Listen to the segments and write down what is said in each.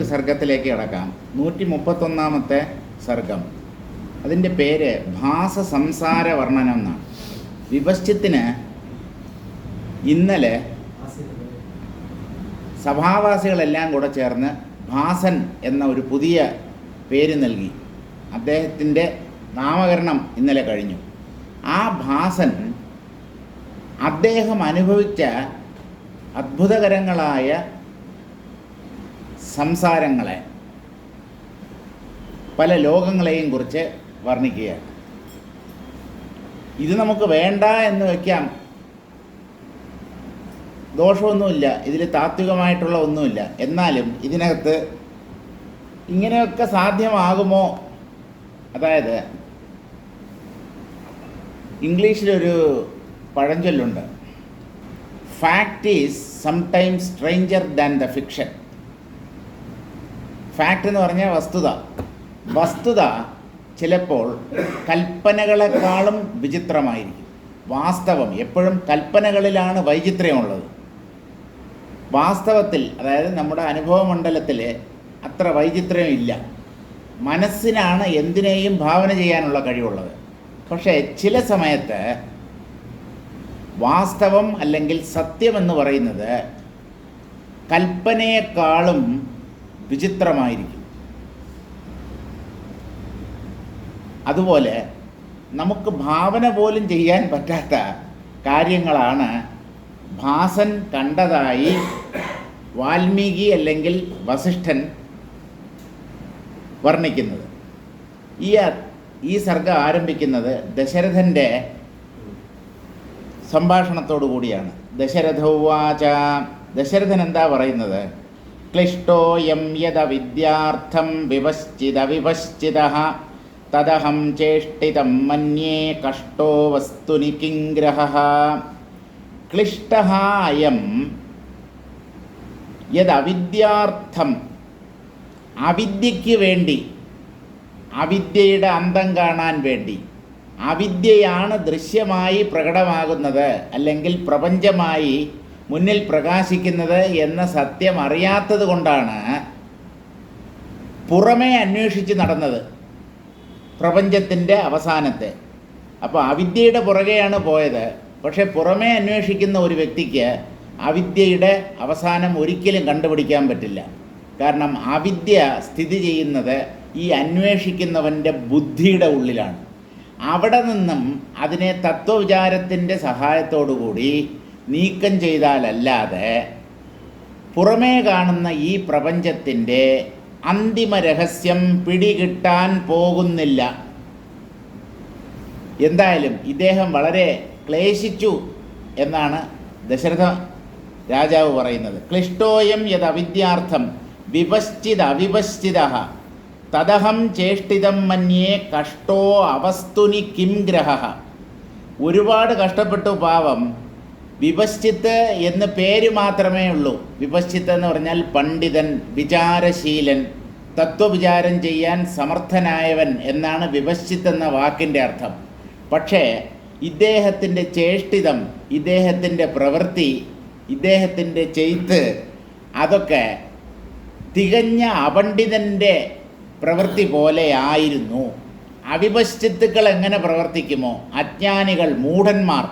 മറ്റൊരു സർഗത്തിലേക്ക് കിടക്കാം. 131 സർഗം. അതിൻ്റെ പേര് ഭാസ സംസാര വർണ്ണനം എന്നാണ്. വിപശ്ചിത്തിന് ഇന്നലെ സഭാവാസികളെല്ലാം കൂടെ ചേർന്ന് ഭാസൻ എന്ന ഒരു പുതിയ പേര് നൽകി. അദ്ദേഹത്തിൻ്റെ നാമകരണം ഇന്നലെ കഴിഞ്ഞു. ആ ഭാസൻ അദ്ദേഹം അനുഭവിച്ച അത്ഭുതകരങ്ങളായ സംസാരങ്ങളെ, പല ലോകങ്ങളെയും കുറിച്ച് വർണ്ണിക്കുകയാണ്. ഇത് നമുക്ക് വേണ്ട എന്ന് വയ്ക്കാം, ദോഷമൊന്നുമില്ല, ഇതിൽ താത്വികമായിട്ടുള്ള ഒന്നുമില്ല. എന്നാലും ഇതിനകത്ത് ഇങ്ങനെയൊക്കെ സാധ്യമാകുമോ? അതായത് ഇംഗ്ലീഷിലൊരു പഴഞ്ചൊല്ലുണ്ട്, fact is sometimes stranger than the fiction. Fact എന്ന് പറഞ്ഞാൽ വസ്തുത ചിലപ്പോൾ കൽപ്പനകളെക്കാളും വിചിത്രമായിരിക്കും. വാസ്തവം എപ്പോഴും കൽപ്പനകളിലാണ് വൈചിത്ര്യമുള്ളത്. വാസ്തവത്തിൽ, അതായത് നമ്മുടെ അനുഭവമണ്ഡലത്തിൽ അത്ര വൈചിത്ര്യം ഇല്ല. മനസ്സിനാണ് എന്തിനേയും ഭാവന ചെയ്യാനുള്ള കഴിവുള്ളത്. പക്ഷേ ചില സമയത്ത് വാസ്തവം അല്ലെങ്കിൽ സത്യമെന്ന് പറയുന്നത് കൽപ്പനയെക്കാളും വിചിത്രമായിരിക്കും. അതുപോലെ നമുക്ക് ഭാവന പോലും ചെയ്യാൻ പറ്റാത്ത കാര്യങ്ങളാണ് ഭാസൻ കണ്ടതായി വാൽമീകി അല്ലെങ്കിൽ വസിഷ്ഠൻ വർണ്ണിക്കുന്നത്. ഈ സർഗം ആരംഭിക്കുന്നത് ദശരഥൻ്റെ സംഭാഷണത്തോടു കൂടിയാണ്. ദശരഥോവാച, ദശരഥൻ എന്താ പറയുന്നത്? ക്ലിഷ്ടോയം യദവിദ്യാർത്ഥം വിപശ്ചിതഃ തദഹം ചേഷ്ടിതം മന്യേ കഷ്ടോ വസ്തുനി കിംഗ്രഹഃ. ക്ലിഷ്ടഃ അയം യദവിദ്യാർത്ഥം, അവിദ്യയ്ക്ക് വേണ്ടി, അവിദ്യയുടെ അന്തം കാണാൻ വേണ്ടി, അവിദ്യയാണ് ദൃശ്യമായി പ്രകടമാകുന്നത് അല്ലെങ്കിൽ പ്രപഞ്ചമായി മുന്നിൽ പ്രകാശിക്കുന്നത് എന്ന സത്യം അറിയാത്തത് കൊണ്ടാണ് പുറമേ അന്വേഷിച്ച് നടന്നത് പ്രപഞ്ചത്തിൻ്റെ അവസാനത്തെ. അപ്പോൾ അവിദ്യയുടെ പുറകെയാണ് പോയത്. പക്ഷേ പുറമേ അന്വേഷിക്കുന്ന ഒരു വ്യക്തിക്ക് അവിദ്യയുടെ അവസാനം ഒരിക്കലും കണ്ടുപിടിക്കാൻ പറ്റില്ല. കാരണം അവിദ്യ സ്ഥിതി ചെയ്യുന്നത് ഈ അന്വേഷിക്കുന്നവൻ്റെ ബുദ്ധിയുടെ ഉള്ളിലാണ്. അവിടെ നിന്നും അതിനെ തത്വവിചാരത്തിൻ്റെ സഹായത്തോടുകൂടി നീക്കം ചെയ്താലല്ലാതെ പുറമേ കാണുന്ന ഈ പ്രപഞ്ചത്തിൻ്റെ അന്തിമ രഹസ്യം പിടികിട്ടാൻ പോകുന്നില്ല. എന്തായാലും ഇദ്ദേഹം വളരെ ക്ലേശിച്ചു എന്നാണ് ദശരഥ രാജാവ് പറയുന്നത്. ക്ലിഷ്ടോയം യത് അവിദ്യാർത്ഥം വിപശ്ചിതഃ തദഹം ചേഷ്ടിതം മന്യേ കഷ്ടോ അവസ്തുനി കിം ഗ്രഹഃ. ഒരുപാട് കഷ്ടപ്പെട്ടു പാവം. വിപശ്ചിത്ത് എന്ന് പേര് മാത്രമേ ഉള്ളൂ. വിപശ്ചിത്ത് എന്ന് പറഞ്ഞാൽ പണ്ഡിതൻ, വിചാരശീലൻ, തത്വവിചാരം ചെയ്യാൻ സമർത്ഥനായവൻ എന്നാണ് വിപശ്ചിത്ത് എന്ന വാക്കിൻ്റെ അർത്ഥം. പക്ഷേ ഇദ്ദേഹത്തിൻ്റെ ചേഷ്ടിതം, ഇദ്ദേഹത്തിൻ്റെ പ്രവൃത്തി, ഇദ്ദേഹത്തിൻ്റെ ചെയ്ത്ത്, അതൊക്കെ തികഞ്ഞ അപണ്ഡിതൻ്റെ പ്രവൃത്തി പോലെ ആയിരുന്നു. അവിപശ്ചിത്തുക്കൾ എങ്ങനെ പ്രവർത്തിക്കുമോ, അജ്ഞാനികൾ, മൂഢന്മാർ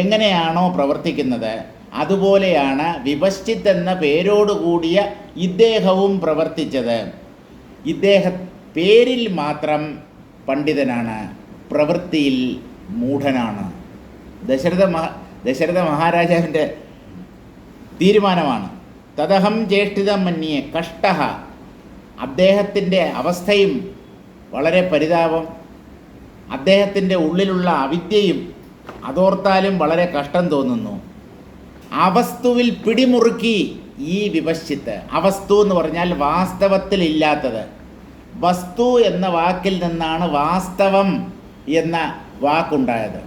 എങ്ങനെയാണോ പ്രവർത്തിക്കുന്നത്, അതുപോലെയാണ് വിപശ്ചിത്ത് എന്ന പേരോടുകൂടിയ ഇദ്ദേഹവും പ്രവർത്തിച്ചത്. പേരിൽ മാത്രം പണ്ഡിതനാണ്, പ്രവൃത്തിയിൽ മൂഢനാണ്. ദശരഥ മഹാരാജാവിൻ്റെ തീരുമാനമാണ്. തദഹം ചേഷ്ടിതം മന്യേ കഷ്ടഃ. അദ്ദേഹത്തിൻ്റെ അവസ്ഥയും വളരെ പരിതാപം, അദ്ദേഹത്തിൻ്റെ ഉള്ളിലുള്ള അവിദ്യയും അതോർത്താലും വളരെ കഷ്ടം തോന്നുന്നു. അവസ്തുവിൽ പിടിമുറുക്കി ഈ വിപശ്ചിത്ത്. അവസ്തു എന്ന് പറഞ്ഞാൽ വാസ്തവത്തിൽ ഇല്ലാത്തത്. വസ്തു എന്ന വാക്കിൽ നിന്നാണ് വാസ്തവം എന്ന വാക്കുണ്ടായത്.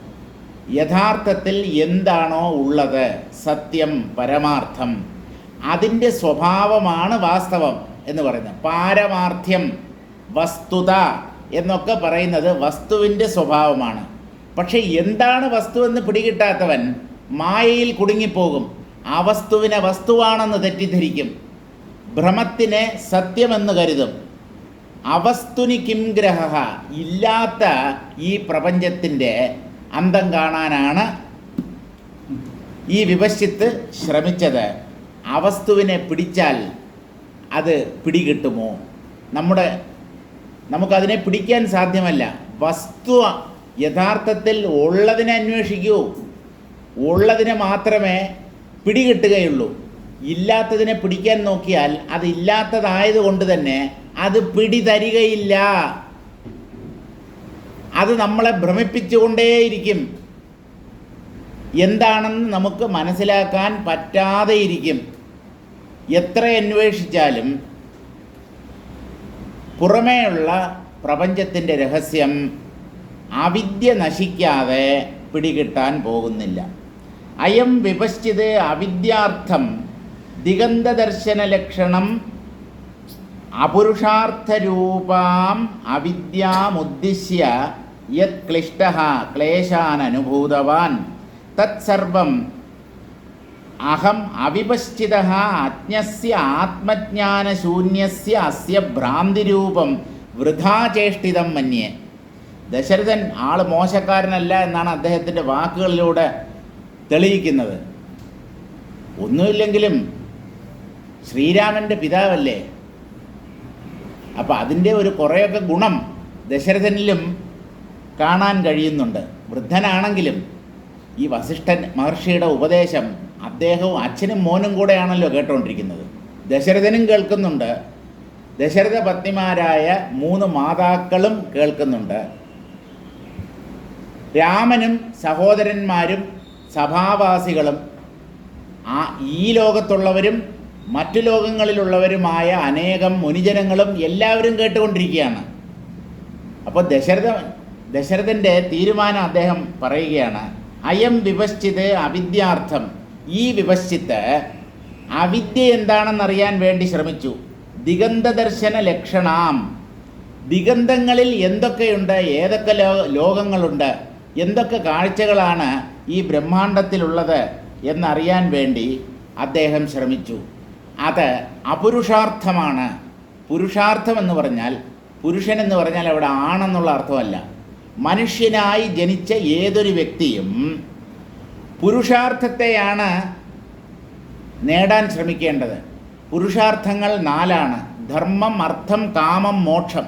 യഥാർത്ഥത്തിൽ എന്താണോ ഉള്ളത്, സത്യം, പരമാർത്ഥം, അതിൻ്റെ സ്വഭാവമാണ് വാസ്തവം എന്ന് പറയുന്നത്. പാരമാർത്ഥ്യം, വസ്തുത എന്നൊക്കെ പറയുന്നത് വസ്തുവിൻ്റെ സ്വഭാവമാണ്. പക്ഷെ എന്താണ് വസ്തുവെന്ന് പിടികിട്ടാത്തവൻ മായയിൽ കുടുങ്ങിപ്പോകും. ആ വസ്തുവിനെ വസ്തുവാണെന്ന് തെറ്റിദ്ധരിക്കും. ഭ്രമത്തിനെ സത്യമെന്ന് കരുതും. അവസ്തുനി കിം ഗ്രഹ, ഇല്ലാത്ത ഈ പ്രപഞ്ചത്തിൻ്റെ അന്തം കാണാനാണ് ഈ വിപശ്ചിത്ത് ശ്രമിച്ചത്. അവസ്തുവിനെ പിടിച്ചാൽ അത് പിടികിട്ടുമോ? നമുക്കതിനെ പിടിക്കാൻ സാധ്യമല്ല. വസ്തു യഥാർത്ഥത്തിൽ ഉള്ളതിനെ അന്വേഷിക്കൂ, ഉള്ളതിനെ മാത്രമേ പിടികിട്ടുകയുള്ളൂ. ഇല്ലാത്തതിനെ പിടിക്കാൻ നോക്കിയാൽ അത് ഇല്ലാത്തതായതുകൊണ്ട് തന്നെ അത് പിടിതരികയില്ല. അത് നമ്മളെ ഭ്രമിപ്പിച്ചുകൊണ്ടേയിരിക്കും. എന്താണെന്ന് നമുക്ക് മനസ്സിലാക്കാൻ പറ്റാതെയിരിക്കും. എത്ര അന്വേഷിച്ചാലും പുറമേയുള്ള പ്രപഞ്ചത്തിൻ്റെ രഹസ്യം അവിദ്യ നശിക്കാതെ പിടികിട്ടാൻ പോകുന്നില്ല. അയം വിപശ്ചിത് അവിദ്യാർത്ഥം ദിഗന്ധദർശനലക്ഷണം അപുരുഷാർത്ഥരൂപാം അവിദ്യാമുദ്ദിശ്യ യത് ക്ലിഷ്ടഃ ക്ലേശാൻ അനുഭൂതവാൻ തത്സർവം അഹം അവിപശ്ചിതഃ അജ്ഞസ്യ ആത്മജ്ഞാനശൂന്യസ്യ അസ്യ ഭ്രാന്തിരൂപം വൃഥാചേഷ്ടിതം മന്യേ. ദശരഥൻ ആൾ മോശക്കാരനല്ല എന്നാണ് അദ്ദേഹത്തിൻ്റെ വാക്കുകളിലൂടെ തെളിയിക്കുന്നത്. ഒന്നുമില്ലെങ്കിലും ശ്രീരാമൻ്റെ പിതാവല്ലേ. അപ്പോൾ അതിൻ്റെ ഒരു കുറേയൊക്കെ ഗുണം ദശരഥനിലും കാണാൻ കഴിയുന്നുണ്ട്. വൃദ്ധനാണെങ്കിലും ഈ വസിഷ്ഠൻ മഹർഷിയുടെ ഉപദേശം അദ്ദേഹവും അച്ഛനും മോനും കൂടെയാണല്ലോ കേട്ടുകൊണ്ടിരിക്കുന്നത്. ദശരഥനും കേൾക്കുന്നുണ്ട്, ദശരഥ പത്നിമാരായ 3 മാതാക്കളും കേൾക്കുന്നുണ്ട്, രാമനും സഹോദരന്മാരും സഭാവാസികളും ഈ ലോകത്തുള്ളവരും മറ്റു ലോകങ്ങളിലുള്ളവരുമായ അനേകം മുനിജനങ്ങളും എല്ലാവരും കേട്ടുകൊണ്ടിരിക്കുകയാണ്. അപ്പോൾ ദശരഥൻ്റെ തീരുമാനം അദ്ദേഹം പറയുകയാണ്, അയം വിപശ്ചിത് അവിദ്യാർത്ഥം. ഈ വിപശ്ചിത്ത് അവിദ്യ എന്താണെന്നറിയാൻ വേണ്ടി ശ്രമിച്ചു. ദിഗന്ധദർശന ലക്ഷണാം, ദിഗന്ധങ്ങളിൽ എന്തൊക്കെയുണ്ട്, ഏതൊക്കെ ലോകങ്ങളുണ്ട്, എന്തൊക്കെ കാഴ്ചകളാണ് ഈ ബ്രഹ്മാണ്ടത്തിലുള്ളത് എന്നറിയാൻ വേണ്ടി അദ്ദേഹം ശ്രമിച്ചു. അത് അപുരുഷാർത്ഥമാണ്. പുരുഷാർത്ഥം എന്ന് പറഞ്ഞാൽ, പുരുഷൻ എന്ന് പറഞ്ഞാൽ അവിടെ ആണെന്നുള്ള അർത്ഥമല്ല. മനുഷ്യനായി ജനിച്ച ഏതൊരു വ്യക്തിയും പുരുഷാർത്ഥത്തെയാണ് നേടാൻ ശ്രമിക്കേണ്ടത്. പുരുഷാർത്ഥങ്ങൾ 4 ധർമ്മം, അർത്ഥം, കാമം, മോക്ഷം.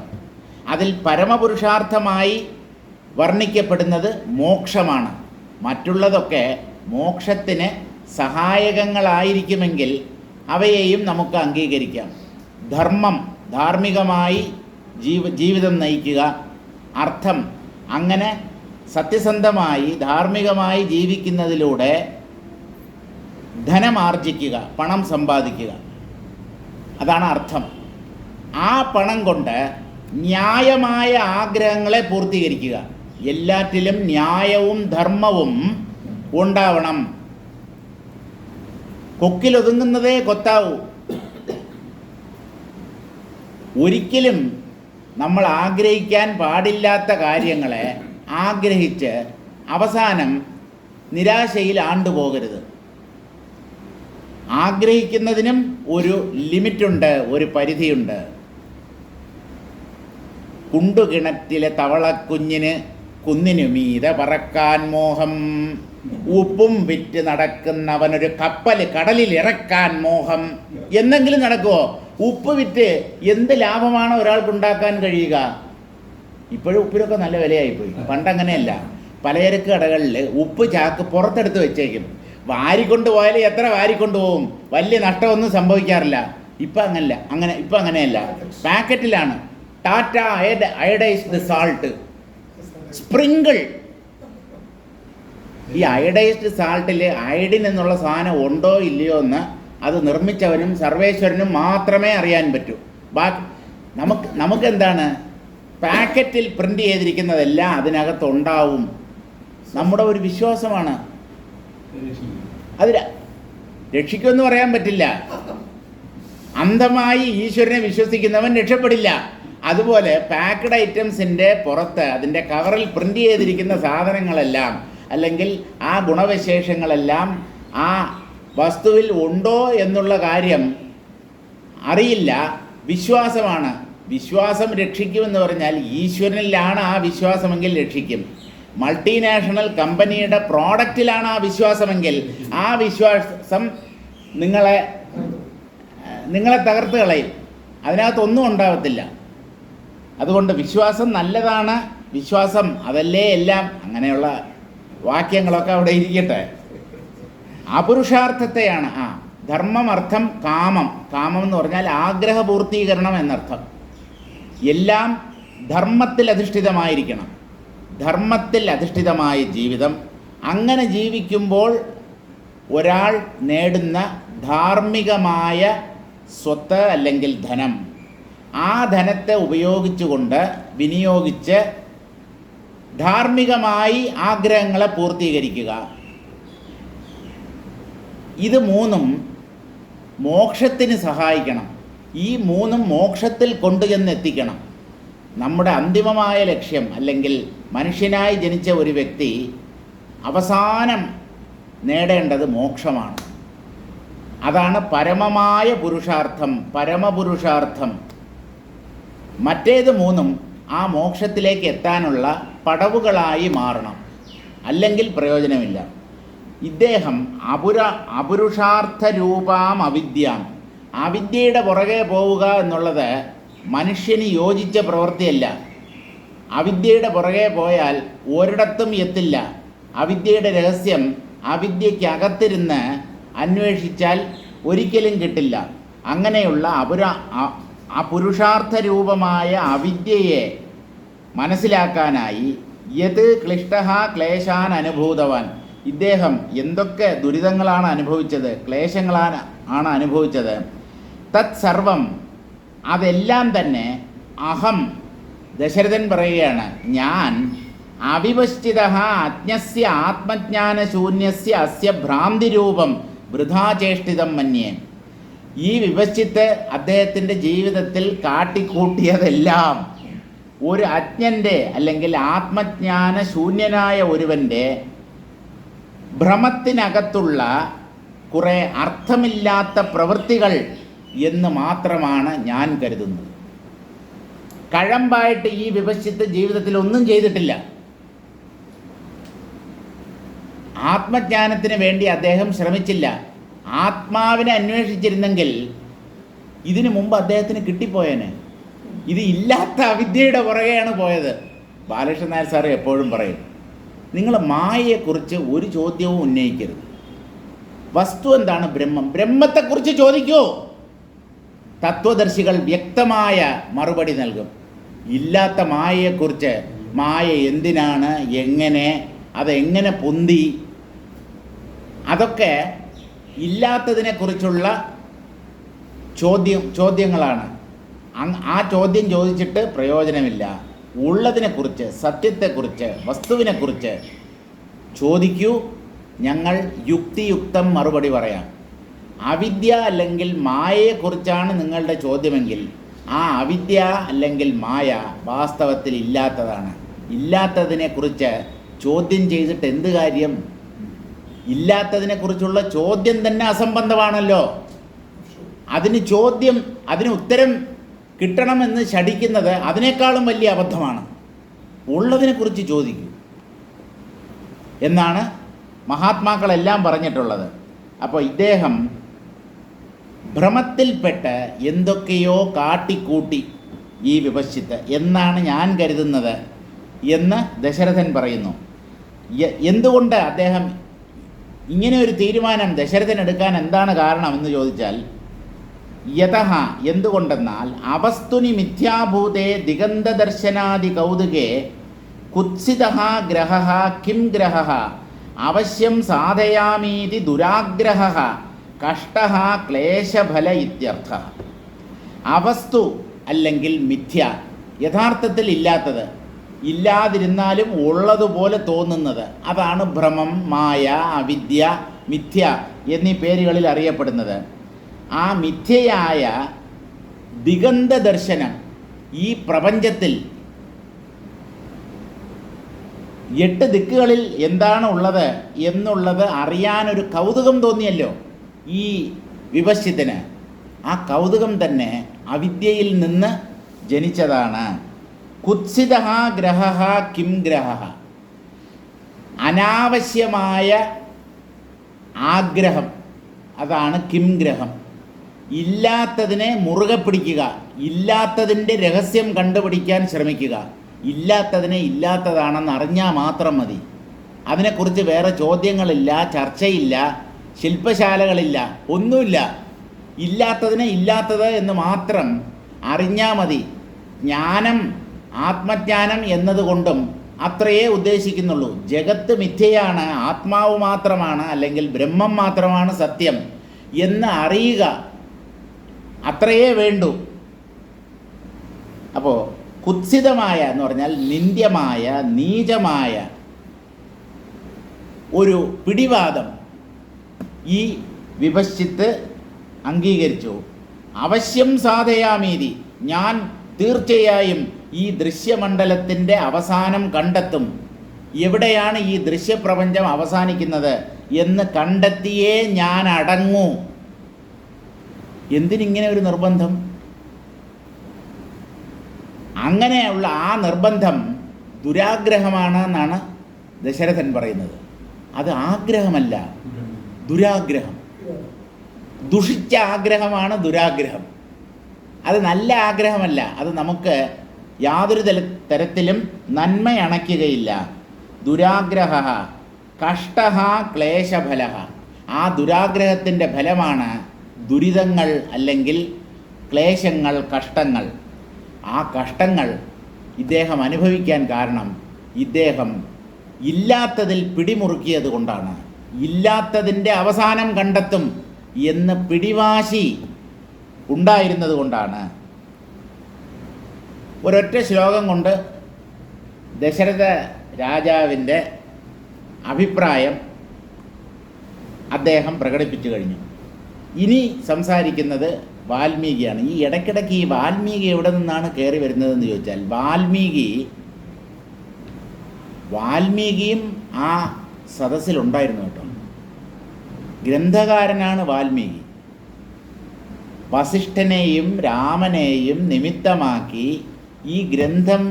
അതിൽ പരമപുരുഷാർത്ഥമായി വർണ്ണിക്കപ്പെടുന്നത് മോക്ഷമാണ്. മറ്റുള്ളതൊക്കെ മോക്ഷത്തിന് സഹായകങ്ങളായിരിക്കുമെങ്കിൽ അവയെയും നമുക്ക് അംഗീകരിക്കാം. ധർമ്മം, ധാർമ്മികമായി ജീവിതം നയിക്കുക. അർത്ഥം, അങ്ങനെ സത്യസന്ധമായി ധാർമ്മികമായി ജീവിക്കുന്നതിലൂടെ ധനമാർജിക്കുക, പണം സമ്പാദിക്കുക. അതാണ് അർത്ഥം. ആ പണം കൊണ്ട് ന്യായമായ ആഗ്രഹങ്ങളെ പൂർത്തീകരിക്കുക. എല്ലാറ്റിലും ന്യായവും ധർമ്മവും ഉണ്ടാവണം. കൊക്കിലൊതുങ്ങുന്നതേ കൊത്താവൂ. ഒരിക്കലും നമ്മൾ ആഗ്രഹിക്കാൻ പാടില്ലാത്ത കാര്യങ്ങളെ ആഗ്രഹിച്ച് അവസാനം നിരാശയിൽ ആണ്ടുപോകരുത്. ആഗ്രഹിക്കുന്നതിനും ഒരു ലിമിറ്റുണ്ട്, ഒരു പരിധിയുണ്ട്. കുണ്ടുകിണറ്റിലെ തവളക്കുഞ്ഞിന് കുന്നിനു മീതെ പറക്കാൻ മോഹം, ഉപ്പും വിറ്റ് നടക്കുന്നവനൊരു കപ്പൽ കടലിൽ ഇറക്കാൻ മോഹം. എന്തെങ്കിലും നടക്കുമോ? ഉപ്പ് വിറ്റ് എന്ത് ലാഭമാണ് ഒരാൾക്കുണ്ടാക്കാൻ കഴിയുക? ഇപ്പോഴും ഉപ്പിനൊക്കെ നല്ല വിലയായിപ്പോയി. പണ്ടങ്ങനെയല്ല. പലചരക്ക് കടകളിൽ ഉപ്പ് ചാക്ക് പുറത്തെടുത്ത് വെച്ചേക്കും. വാരിക്കൊണ്ട് പോയാൽ എത്ര വാരിക്കൊണ്ട് പോകും, വലിയ നഷ്ടമൊന്നും സംഭവിക്കാറില്ല. ഇപ്പം അങ്ങനെയല്ല. പാക്കറ്റിലാണ്. Tata iodized salt, sprinkle. ഈ അയഡൈസ്ഡ് സാൾട്ടിൽ അയഡിൻ എന്നുള്ള സാധനം ഉണ്ടോ ഇല്ലയോ എന്ന് അത് നിർമ്മിച്ചവനും സർവേശ്വരനും മാത്രമേ അറിയാൻ പറ്റൂ. നമുക്കെന്താണ്, പാക്കറ്റിൽ പ്രിൻ്റ് ചെയ്തിരിക്കുന്നതെല്ലാം അതിനകത്തുണ്ടാവും. നമ്മുടെ ഒരു വിശ്വാസമാണ്. അത് രക്ഷിക്കുമെന്ന് പറയാൻ പറ്റില്ല. അന്ധമായി ഈശ്വരനെ വിശ്വസിക്കുന്നവൻ രക്ഷപ്പെടില്ല. അതുപോലെ പാക്ക്ഡ് ഐറ്റംസിൻ്റെ പുറത്ത് അതിൻ്റെ കവറിൽ പ്രിൻ്റ് ചെയ്തിരിക്കുന്ന സാധനങ്ങളെല്ലാം അല്ലെങ്കിൽ ആ ഗുണവിശേഷങ്ങളെല്ലാം ആ വസ്തുവിൽ ഉണ്ടോ എന്നുള്ള കാര്യം അറിയില്ല, വിശ്വാസമാണ്. വിശ്വാസം രക്ഷിക്കുമെന്ന് പറഞ്ഞാൽ ഈശ്വരനിലാണ് ആ വിശ്വാസമെങ്കിൽ രക്ഷിക്കും. മൾട്ടിനാഷണൽ കമ്പനിയുടെ പ്രോഡക്റ്റിലാണ് ആ വിശ്വാസമെങ്കിൽ ആ വിശ്വാസം നിങ്ങളെ തകർത്ത് കളയും. അതിനകത്തൊന്നും ഉണ്ടാവത്തില്ല. അതുകൊണ്ട് വിശ്വാസം നല്ലതാണ്, വിശ്വാസം അതല്ലേ എല്ലാം, അങ്ങനെയുള്ള വാക്യങ്ങളൊക്കെ അവിടെ ഇരിക്കട്ടെ. അപുരുഷാർത്ഥത്തെയാണ് ധർമ്മം, അർത്ഥം, കാമം. കാമം എന്ന് പറഞ്ഞാൽ ആഗ്രഹപൂർത്തീകരണം എന്നർത്ഥം. എല്ലാം ധർമ്മത്തിൽ അധിഷ്ഠിതമായിരിക്കണം, ധർമ്മത്തിൽ അധിഷ്ഠിതമായ ജീവിതം. അങ്ങനെ ജീവിക്കുമ്പോൾ ഒരാൾ നേടുന്ന ധാർമ്മികമായ സ്വത്ത് അല്ലെങ്കിൽ ധനം, ആ ധനത്തെ ഉപയോഗിച്ചുകൊണ്ട് വിനിയോഗിച്ച് ധാർമ്മികമായി ആഗ്രഹങ്ങളെ പൂർത്തീകരിക്കുക. ഇത് മൂന്നും മോക്ഷത്തിന് സഹായിക്കണം. ഈ മൂന്നും മോക്ഷത്തിൽ കൊണ്ടുചെന്നെത്തിക്കണം. നമ്മുടെ അന്തിമമായ ലക്ഷ്യം, അല്ലെങ്കിൽ മനുഷ്യനായി ജനിച്ച ഒരു വ്യക്തി അവസാനം നേടേണ്ടത് മോക്ഷമാണ്. അതാണ് പരമമായ പുരുഷാർത്ഥം, പരമപുരുഷാർത്ഥം. മറ്റേത് മൂന്നും ആ മോക്ഷത്തിലേക്ക് എത്താനുള്ള പടവുകളായി മാറണം, അല്ലെങ്കിൽ പ്രയോജനമില്ല. ഇദ്ദേഹം അപുരുഷാർത്ഥ രൂപാം അവിദ്യാം, അവിദ്യയുടെ പുറകെ പോവുക എന്നുള്ളത് മനുഷ്യന് യോജിച്ച പ്രവൃത്തിയല്ല. അവിദ്യയുടെ പുറകെ പോയാൽ ഒരിടത്തും എത്തില്ല. അവിദ്യയുടെ രഹസ്യം അവിദ്യയ്ക്കകത്തിരുന്ന് അന്വേഷിച്ചാൽ ഒരിക്കലും കിട്ടില്ല. അങ്ങനെയുള്ള അപുരുഷാർത്ഥ രൂപമായ അവിദ്യയെ മനസ്സിലാക്കാനായി യത് ക്ലിഷ്ടഃ ക്ലേശാൻ അനുഭൂതവാൻ, ഇദ്ദേഹം എന്തൊക്കെ ദുരിതങ്ങളാണ് അനുഭവിച്ചത്, ക്ലേശങ്ങളാണ് അനുഭവിച്ചത്. തത് സർവം, അതെല്ലാം തന്നെ അഹം, ദശരഥൻ പറയുകയാണ്, ഞാൻ അവിവശ്ചിതഃ അജ്ഞസ്യ ആത്മജ്ഞാനശൂന്യസ്യ അസ്യ ഭ്രാന്തിരൂപം വൃഥാചേഷ്ടിതം മന്യേ. ഈ വിവശ്ചിത്ത് അദ്ദേഹത്തിൻ്റെ ജീവിതത്തിൽ കാട്ടിക്കൂട്ടിയതെല്ലാം ഒരു അജ്ഞൻ്റെ അല്ലെങ്കിൽ ആത്മജ്ഞാന ശൂന്യനായ ഒരുവൻ്റെ ഭ്രമത്തിനകത്തുള്ള കുറേ അർത്ഥമില്ലാത്ത പ്രവൃത്തികൾ എന്ന് മാത്രമാണ് ഞാൻ കരുതുന്നത്. കഴമ്പായിട്ട് ഈ വിവശ്ചിത്ത് ജീവിതത്തിൽ ഒന്നും ചെയ്തിട്ടില്ല. ആത്മജ്ഞാനത്തിന് വേണ്ടി അദ്ദേഹം ശ്രമിച്ചില്ല. ആത്മാവിനെ അന്വേഷിച്ചിരുന്നെങ്കിൽ ഇതിനു മുമ്പ് അദ്ദേഹത്തിന് കിട്ടിപ്പോയേനെ. ഇത് ഇല്ലാത്ത അവിദ്യയുടെ പുറകെയാണ് പോയത്. ബാലകൃഷ്ണൻ നായർ സാറ് എപ്പോഴും പറയും, നിങ്ങൾ മായയെക്കുറിച്ച് ഒരു ചോദ്യവും ഉന്നയിക്കരുത്. വസ്തു എന്താണ്? ബ്രഹ്മം. ബ്രഹ്മത്തെക്കുറിച്ച് ചോദിക്കൂ. തത്വദർശികൾ വ്യക്തമായ മറുപടി നൽകും. ഇല്ലാത്ത മായയെക്കുറിച്ച്, മായ എന്തിനാണ്, എങ്ങനെ, അതെങ്ങനെ പൊന്തി, അതൊക്കെ ഇല്ലാത്തതിനെക്കുറിച്ചുള്ള ചോദ്യങ്ങളാണ്. ആ ചോദ്യം ചോദിച്ചിട്ട് പ്രയോജനമില്ല. ഉള്ളതിനെക്കുറിച്ച്, സത്യത്തെക്കുറിച്ച്, വസ്തുവിനെക്കുറിച്ച് ചോദിക്കൂ. ഞങ്ങൾ യുക്തിയുക്തം മറുപടി പറയാം. അവിദ്യ അല്ലെങ്കിൽ മായയെക്കുറിച്ചാണ് നിങ്ങളുടെ ചോദ്യമെങ്കിൽ ആ അവിദ്യ അല്ലെങ്കിൽ മായ വാസ്തവത്തിൽ ഇല്ലാത്തതാണ്. ഇല്ലാത്തതിനെക്കുറിച്ച് ചോദ്യം ചെയ്തിട്ട് എന്ത് കാര്യം? ഇല്ലാത്തതിനെക്കുറിച്ചുള്ള ചോദ്യം തന്നെ അസംബന്ധമാണല്ലോ. അതിന് ഉത്തരം കിട്ടണമെന്ന് ശഠിക്കുന്നത് അതിനേക്കാളും വലിയ അബദ്ധമാണ്. ഉള്ളതിനെക്കുറിച്ച് ചോദിക്കൂ എന്നാണ് മഹാത്മാക്കളെല്ലാം പറഞ്ഞിട്ടുള്ളത്. അപ്പോൾ ഇദ്ദേഹം ഭ്രമത്തിൽപ്പെട്ട് എന്തൊക്കെയോ കാട്ടിക്കൂട്ടി ഈ വിവശ്ചിത്ത് എന്നാണ് ഞാൻ കരുതുന്നത് എന്ന് ദശരഥൻ പറയുന്നു. എന്തുകൊണ്ട് അദ്ദേഹം ഇങ്ങനെ ഒരു തീരുമാനം ദശരഥൻ എടുക്കാൻ എന്താണ് കാരണം എന്ന് ചോദിച്ചാൽ, യതഃ, എന്തുകൊണ്ടെന്നാൽ അവസ്തുനി മിഥ്യാഭൂതേ ദിഗന്ധദർശനാദി കൗതുകേ കുത്സിതഃ ഗ്രഹഃ കിം ഗ്രഹഃ അവശ്യം സാധയാമീതി ദുരാഗ്രഹഃ കഷ്ടഃ ക്ലേശഫല ഇത്യർത്ഥഃ. അവസ്തു അല്ലെങ്കിൽ മിഥ്യ, യഥാർത്ഥത്തിൽ ഇല്ലാത്തത്, ഇല്ലാതിരുന്നാലും ഉള്ളതുപോലെ തോന്നുന്നത്, അതാണ് ഭ്രമം, മായ, അവിദ്യ, മിഥ്യ എന്നീ പേരുകളിൽ അറിയപ്പെടുന്നത്. ആ മിഥ്യയായ ദിഗന്ധ ദർശനം ഈ പ്രപഞ്ചത്തിൽ 8 ദിക്കുകളിൽ എന്താണ് ഉള്ളത് എന്നുള്ളത് അറിയാനൊരു കൗതുകം തോന്നിയല്ലോ ഈ വിവശ്ചിത്തിന്. ആ കൗതുകം തന്നെ അവിദ്യയിൽ നിന്ന് ജനിച്ചതാണ്. കുത്സിതഃ ഗ്രഹഃ കിം ഗ്രഹഃ, അനാവശ്യമായ ആഗ്രഹം, അതാണ് കിം ഗ്രഹം. ഇല്ലാത്തതിനെ മുറുകെ പിടിക്കുക, ഇല്ലാത്തതിൻ്റെ രഹസ്യം കണ്ടുപിടിക്കാൻ ശ്രമിക്കുക. ഇല്ലാത്തതിനെ ഇല്ലാത്തതാണെന്ന് അറിഞ്ഞാൽ മാത്രം മതി. അതിനെക്കുറിച്ച് വേറെ ചോദ്യങ്ങളില്ല, ചർച്ചയില്ല, ശില്പശാലകളില്ല, ഒന്നുമില്ല. ഇല്ലാത്തതിനെ ഇല്ലാത്തത് എന്ന് മാത്രം അറിഞ്ഞാൽ മതി. ജ്ഞാനം, ആത്മജ്ഞാനം എന്നതുകൊണ്ടും അത്രയേ ഉദ്ദേശിക്കുന്നുള്ളൂ. ജഗത്ത് മിഥ്യയാണ്, ആത്മാവ് മാത്രമാണ്, അല്ലെങ്കിൽ ബ്രഹ്മം മാത്രമാണ് സത്യം എന്ന് അറിയുക, അത്രയേ വേണ്ടൂ. അപ്പോൾ കുത്സിതമായ എന്ന് പറഞ്ഞാൽ നിന്ദ്യമായ, നീചമായ ഒരു പിടിവാദം ഈ വിപശ്ചിത്ത് അംഗീകരിച്ചു. അവശ്യം സാധയാമീതി, ഞാൻ തീർച്ചയായും ഈ ദൃശ്യമണ്ഡലത്തിൻ്റെ അവസാനം കണ്ടെത്തും. എവിടെയാണ് ഈ ദൃശ്യപ്രപഞ്ചം അവസാനിക്കുന്നത് എന്ന് കണ്ടെത്തിയേ ഞാൻ അടങ്ങൂ. എന്തിനിങ്ങനെ ഒരു നിർബന്ധം? അങ്ങനെയുള്ള ആ നിർബന്ധം ദുരാഗ്രഹമാണ് എന്നാണ് ദശരഥൻ പറയുന്നത്. അത് ആഗ്രഹമല്ല, ദുരാഗ്രഹം. ദുഷിച്ച ആഗ്രഹമാണ് ദുരാഗ്രഹം. അത് നല്ല ആഗ്രഹമല്ല. അത് നമുക്ക് യാതൊരു തരത്തിലും നന്മയണയ്ക്കുകയില്ല. ദുരാഗ്രഹ കഷ്ടഃ ക്ലേശഫലഃ. ആ ദുരാഗ്രഹത്തിൻ്റെ ഫലമാണ് ദുരിതങ്ങൾ, അല്ലെങ്കിൽ ക്ലേശങ്ങൾ, കഷ്ടങ്ങൾ. ആ കഷ്ടങ്ങൾ ഇദ്ദേഹം അനുഭവിക്കാൻ കാരണം ഇദ്ദേഹം ഇല്ലാത്തതിൽ പിടിമുറുക്കിയത് കൊണ്ടാണ്. ഇല്ലാത്തതിൻ്റെ അവസാനം കണ്ടെത്തും എന്ന് പിടിവാശി ഉണ്ടായിരുന്നത് കൊണ്ടാണ്. ഒരൊറ്റ ശ്ലോകം കൊണ്ട് ദശരഥ രാജാവിൻ്റെ അഭിപ്രായം അദ്ദേഹം പ്രകടിപ്പിച്ചു കഴിഞ്ഞു. ഇനി സംസാരിക്കുന്നത് വാൽമീകിയാണ്. ഈ ഇടയ്ക്കിടയ്ക്ക് ഈ വാൽമീകി എവിടെ നിന്നാണ് കയറി വരുന്നതെന്ന് ചോദിച്ചാൽ, വാൽമീകിയും ആ സദസ്സിലുണ്ടായിരുന്നു കേട്ടോ. ഗ്രന്ഥകാരനാണ് വാൽമീകി. വസിഷ്ഠനെയും രാമനെയും നിമിത്തമാക്കി ഈ ഗ്രന്ഥം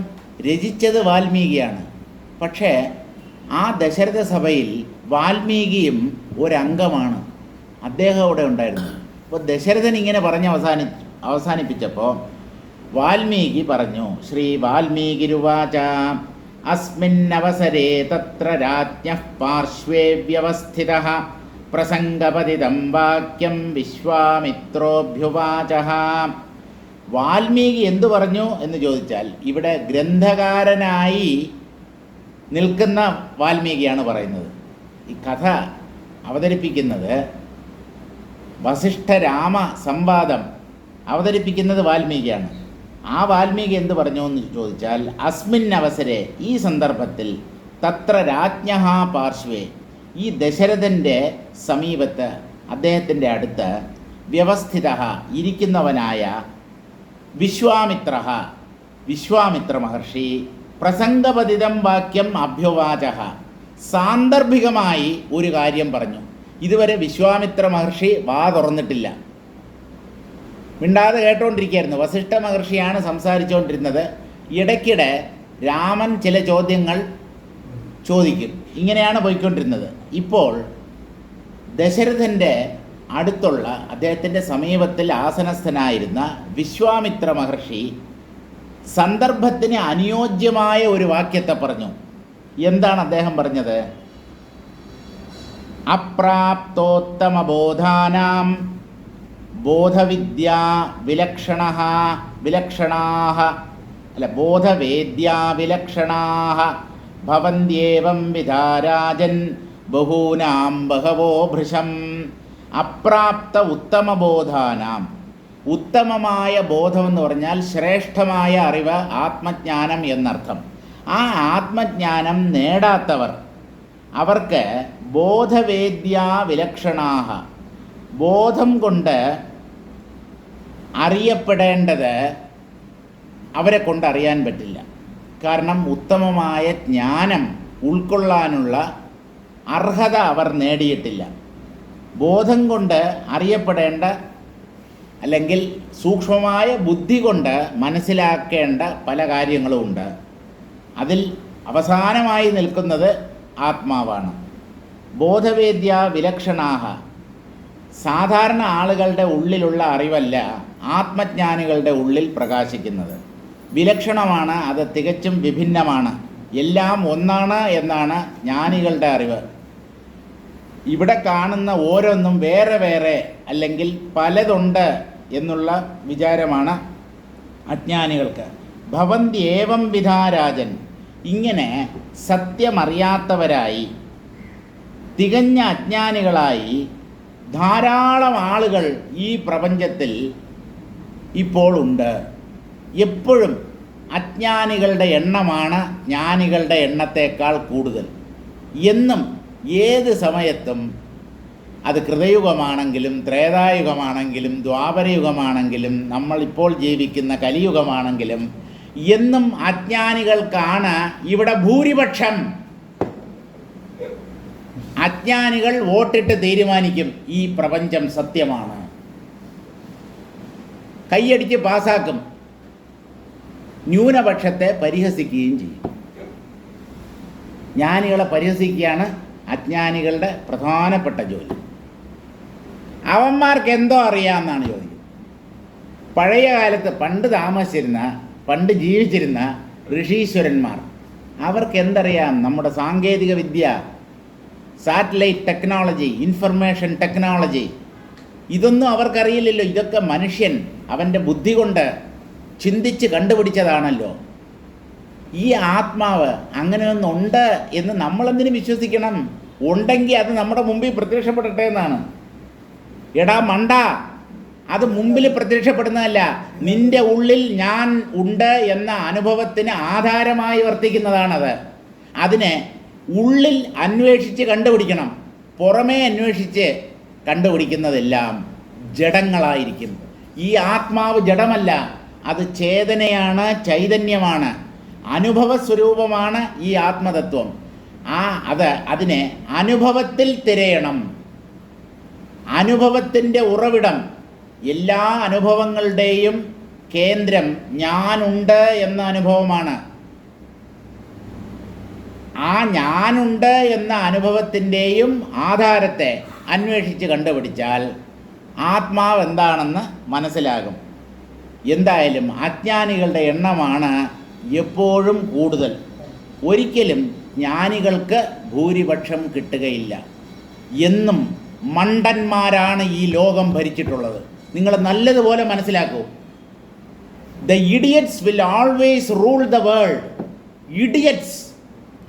രചിച്ചത് വാൽമീകിയാണ്. പക്ഷേ ആ ദശരഥ സഭയിൽ വാൽമീകിയും ഒരംഗമാണ്. അദ്ദേഹം അവിടെ ഉണ്ടായിരുന്നു. അപ്പോൾ ദശരഥൻ ഇങ്ങനെ പറഞ്ഞ് അവസാനിപ്പിച്ചപ്പോൾ വാൽമീകി പറഞ്ഞു, ശ്രീ വാൽമീകിരുവാച അസ്മിന്നവസരേ തത്ര രാജ്ഞഃ പാർശ്വേ വ്യവസ്ഥിതഃ പ്രസംഗപതിതം വാക്യം വിശ്വാമിത്രോഭ്യുവാചഃ. വാൽമീകി എന്തു പറഞ്ഞു എന്ന് ചോദിച്ചാൽ, ഇവിടെ ഗ്രന്ഥകാരനായി നിൽക്കുന്ന വാൽമീകിയാണ് പറയുന്നത്. ഈ കഥ അവതരിപ്പിക്കുന്നത്, വസിഷ്ഠരാമ സംവാദം അവതരിപ്പിക്കുന്നത് വാൽമീകിയാണ്. ആ വാൽമീകി എന്ത് പറഞ്ഞു എന്ന് ചോദിച്ചാൽ, അസ്മിൻ അവസരെ, ഈ സന്ദർഭത്തിൽ, തത്ര രാജ്ഞഃ പാർശ്വേ, ഈ ദശരഥൻ്റെ സമീപത്ത്, അദ്ദേഹത്തിൻ്റെ അടുത്ത്, വ്യവസ്ഥിതഃ ഇരിക്കുന്നവനായ വിശ്വാമിത്ര മഹർഷി പ്രസംഗപതിതം വാക്യം അഭ്യുവാചഃ, സാന്ദർഭികമായി ഒരു കാര്യം പറഞ്ഞു. ഇതുവരെ വിശ്വാമിത്ര മഹർഷി വാ തുറന്നിട്ടില്ല, മിണ്ടാതെ കേട്ടുകൊണ്ടിരിക്കുകയായിരുന്നു. വസിഷ്ഠ മഹർഷിയാണ് സംസാരിച്ചുകൊണ്ടിരുന്നത്. ഇടയ്ക്കിടെ രാമൻ ചില ചോദ്യങ്ങൾ ചോദിക്കും. ഇങ്ങനെയാണ് പോയിക്കൊണ്ടിരുന്നത്. ഇപ്പോൾ ദശരഥൻ്റെ അടുത്തുള്ള, അദ്ദേഹത്തിൻ്റെ സമീപത്തിൽ ആസനസ്ഥനായിരുന്ന വിശ്വാമിത്ര മഹർഷി സന്ദർഭത്തിന് അനുയോജ്യമായ ഒരു വാക്യത്തെ പറഞ്ഞു. എന്താണ് അദ്ദേഹം പറഞ്ഞത്? അപ്രാപ്തോത്തമബോധാനാം ബോധവേദ്യാ വിലക്ഷണാഃ ഭവന്ത്യേവം വിധാരാജൻ ബഹൂനാം ബഹവോ ഭൃശം. അപ്രാപ്ത ഉത്തമബോധാനാം, ഉത്തമമായ ബോധമെന്ന് പറഞ്ഞാൽ ശ്രേഷ്ഠമായ അറിവ്, ആത്മജ്ഞാനം എന്നർത്ഥം. ആ ആത്മജ്ഞാനം നേടാത്തവർ, അവർക്ക് ബോധവേദ്യാ വിലക്ഷണാഃ, ബോധം കൊണ്ട് അറിയപ്പെടേണ്ടത് അവരെ കൊണ്ട് അറിയാൻ പറ്റില്ല. കാരണം ഉത്തമമായ ജ്ഞാനം ഉൾക്കൊള്ളാനുള്ള അർഹത അവർ നേടിയിട്ടില്ല. ബോധം കൊണ്ട് അറിയപ്പെടേണ്ട അല്ലെങ്കിൽ സൂക്ഷ്മമായ ബുദ്ധി കൊണ്ട് മനസ്സിലാക്കേണ്ട പല കാര്യങ്ങളുമുണ്ട്. അതിൽ അവസാനമായി നിൽക്കുന്നത് ആത്മാവാണ്. ബോധവേദ്യ വിലക്ഷണാഹ, സാധാരണ ആളുകളുടെ ഉള്ളിലുള്ള അറിവല്ല ആത്മജ്ഞാനികളുടെ ഉള്ളിൽ പ്രകാശിക്കുന്നത്. വിലക്ഷണമാണ്, അത് തികച്ചും വിഭിന്നമാണ്. എല്ലാം ഒന്നാണ് എന്നാണ് ജ്ഞാനികളുടെ അറിവ്. ഇവിടെ കാണുന്ന ഓരോന്നും വേറെ വേറെ അല്ലെങ്കിൽ പലതുണ്ട് എന്നുള്ള വിചാരമാണ് അജ്ഞാനികൾക്ക്. ഭവന്തി ഏവം വിധാരാജൻ, ഇങ്ങനെ സത്യമറിയാത്തവരായി തികഞ്ഞ അജ്ഞാനികളായി ധാരാളം ആളുകൾ ഈ പ്രപഞ്ചത്തിൽ ഇപ്പോൾ ഉണ്ട്. എപ്പോഴും അജ്ഞാനികളുടെ എണ്ണമാണ് ജ്ഞാനികളുടെ എണ്ണത്തേക്കാൾ കൂടുതൽ. എന്നും ഏത് സമയത്തും, അത് കൃതയുഗമാണെങ്കിലും ത്രേതായുഗമാണെങ്കിലും ദ്വാപരയുഗമാണെങ്കിലും നമ്മളിപ്പോൾ ജീവിക്കുന്ന കലിയുഗമാണെങ്കിലും, എന്നും അജ്ഞാനികൾക്കാണ് ഇവിടെ ഭൂരിപക്ഷം. അജ്ഞാനികൾ വോട്ടിട്ട് തീരുമാനിക്കും ഈ പ്രപഞ്ചം സത്യമാണ്, കൈയടിച്ച് പാസാക്കും. ന്യൂനപക്ഷത്തെ പരിഹസിക്കുകയും ചെയ്യും. ജ്ഞാനികളെ പരിഹസിക്കുകയാണ് അജ്ഞാനികളുടെ പ്രധാനപ്പെട്ട ജോലി. അവന്മാർക്ക് എന്തോ അറിയാമെന്നാണ് ചോദിക്കുന്നത്. പഴയ കാലത്ത് പണ്ട് ജീവിച്ചിരുന്ന ഋഷീശ്വരന്മാർ, അവർക്ക് എന്തറിയാം? നമ്മുടെ സാങ്കേതിക വിദ്യ, സാറ്റലൈറ്റ് ടെക്നോളജി, ഇൻഫർമേഷൻ ടെക്നോളജി, ഇതൊന്നും അവർക്കറിയില്ലല്ലോ. ഇതൊക്കെ മനുഷ്യൻ അവൻ്റെ ബുദ്ധി കൊണ്ട് ചിന്തിച്ച് കണ്ടുപിടിച്ചതാണല്ലോ. ഈ ആത്മാവ് അങ്ങനെയൊന്നുണ്ട് എന്ന് നമ്മളെന്തിനു വിശ്വസിക്കണം? ഉണ്ടെങ്കിൽ അത് നമ്മുടെ മുമ്പിൽ പ്രത്യക്ഷപ്പെടട്ടെ എന്നാണ്. എടാ മണ്ട, അത് മുമ്പിൽ പ്രത്യക്ഷപ്പെടുന്നതല്ല, നിന്റെ ഉള്ളിൽ ഞാൻ ഉണ്ട് എന്ന അനുഭവത്തിന് ആധാരമായി വർത്തിക്കുന്നതാണത്. അതിനെ ഉള്ളിൽ അന്വേഷിച്ച് കണ്ടുപിടിക്കണം. പുറമേ അന്വേഷിച്ച് കണ്ടുപിടിക്കുന്നതെല്ലാം ജഡങ്ങളായിരിക്കും. ഈ ആത്മാവ് ജഡമല്ല, അത് ചേതനയാണ്, ചൈതന്യമാണ്, അനുഭവ സ്വരൂപമാണ് ഈ ആത്മതത്വം. അതിനെ അനുഭവത്തിൽ തിരയണം. അനുഭവത്തിൻ്റെ ഉറവിടം, എല്ലാ അനുഭവങ്ങളുടെയും കേന്ദ്രം ഞാനുണ്ട് എന്ന അനുഭവമാണ്. ആ ഞാനുണ്ട് എന്ന അനുഭവത്തിൻ്റെയും ആധാരത്തെ അന്വേഷിച്ച് കണ്ടുപിടിച്ചാൽ ആത്മാവ് എന്താണെന്ന് മനസ്സിലാകും. എന്തായാലും അജ്ഞാനികളുടെ എണ്ണമാണ് എപ്പോഴും കൂടുതൽ. ഒരിക്കലും ജ്ഞാനികൾക്ക് ഭൂരിപക്ഷം കിട്ടുകയില്ല. എന്നും മണ്ടന്മാരാണ് ഈ ലോകം ഭരിച്ചിട്ടുള്ളത്. നിങ്ങൾ നല്ലതുപോലെ മനസ്സിലാക്കൂ. The idiots will always rule the world. Idiots,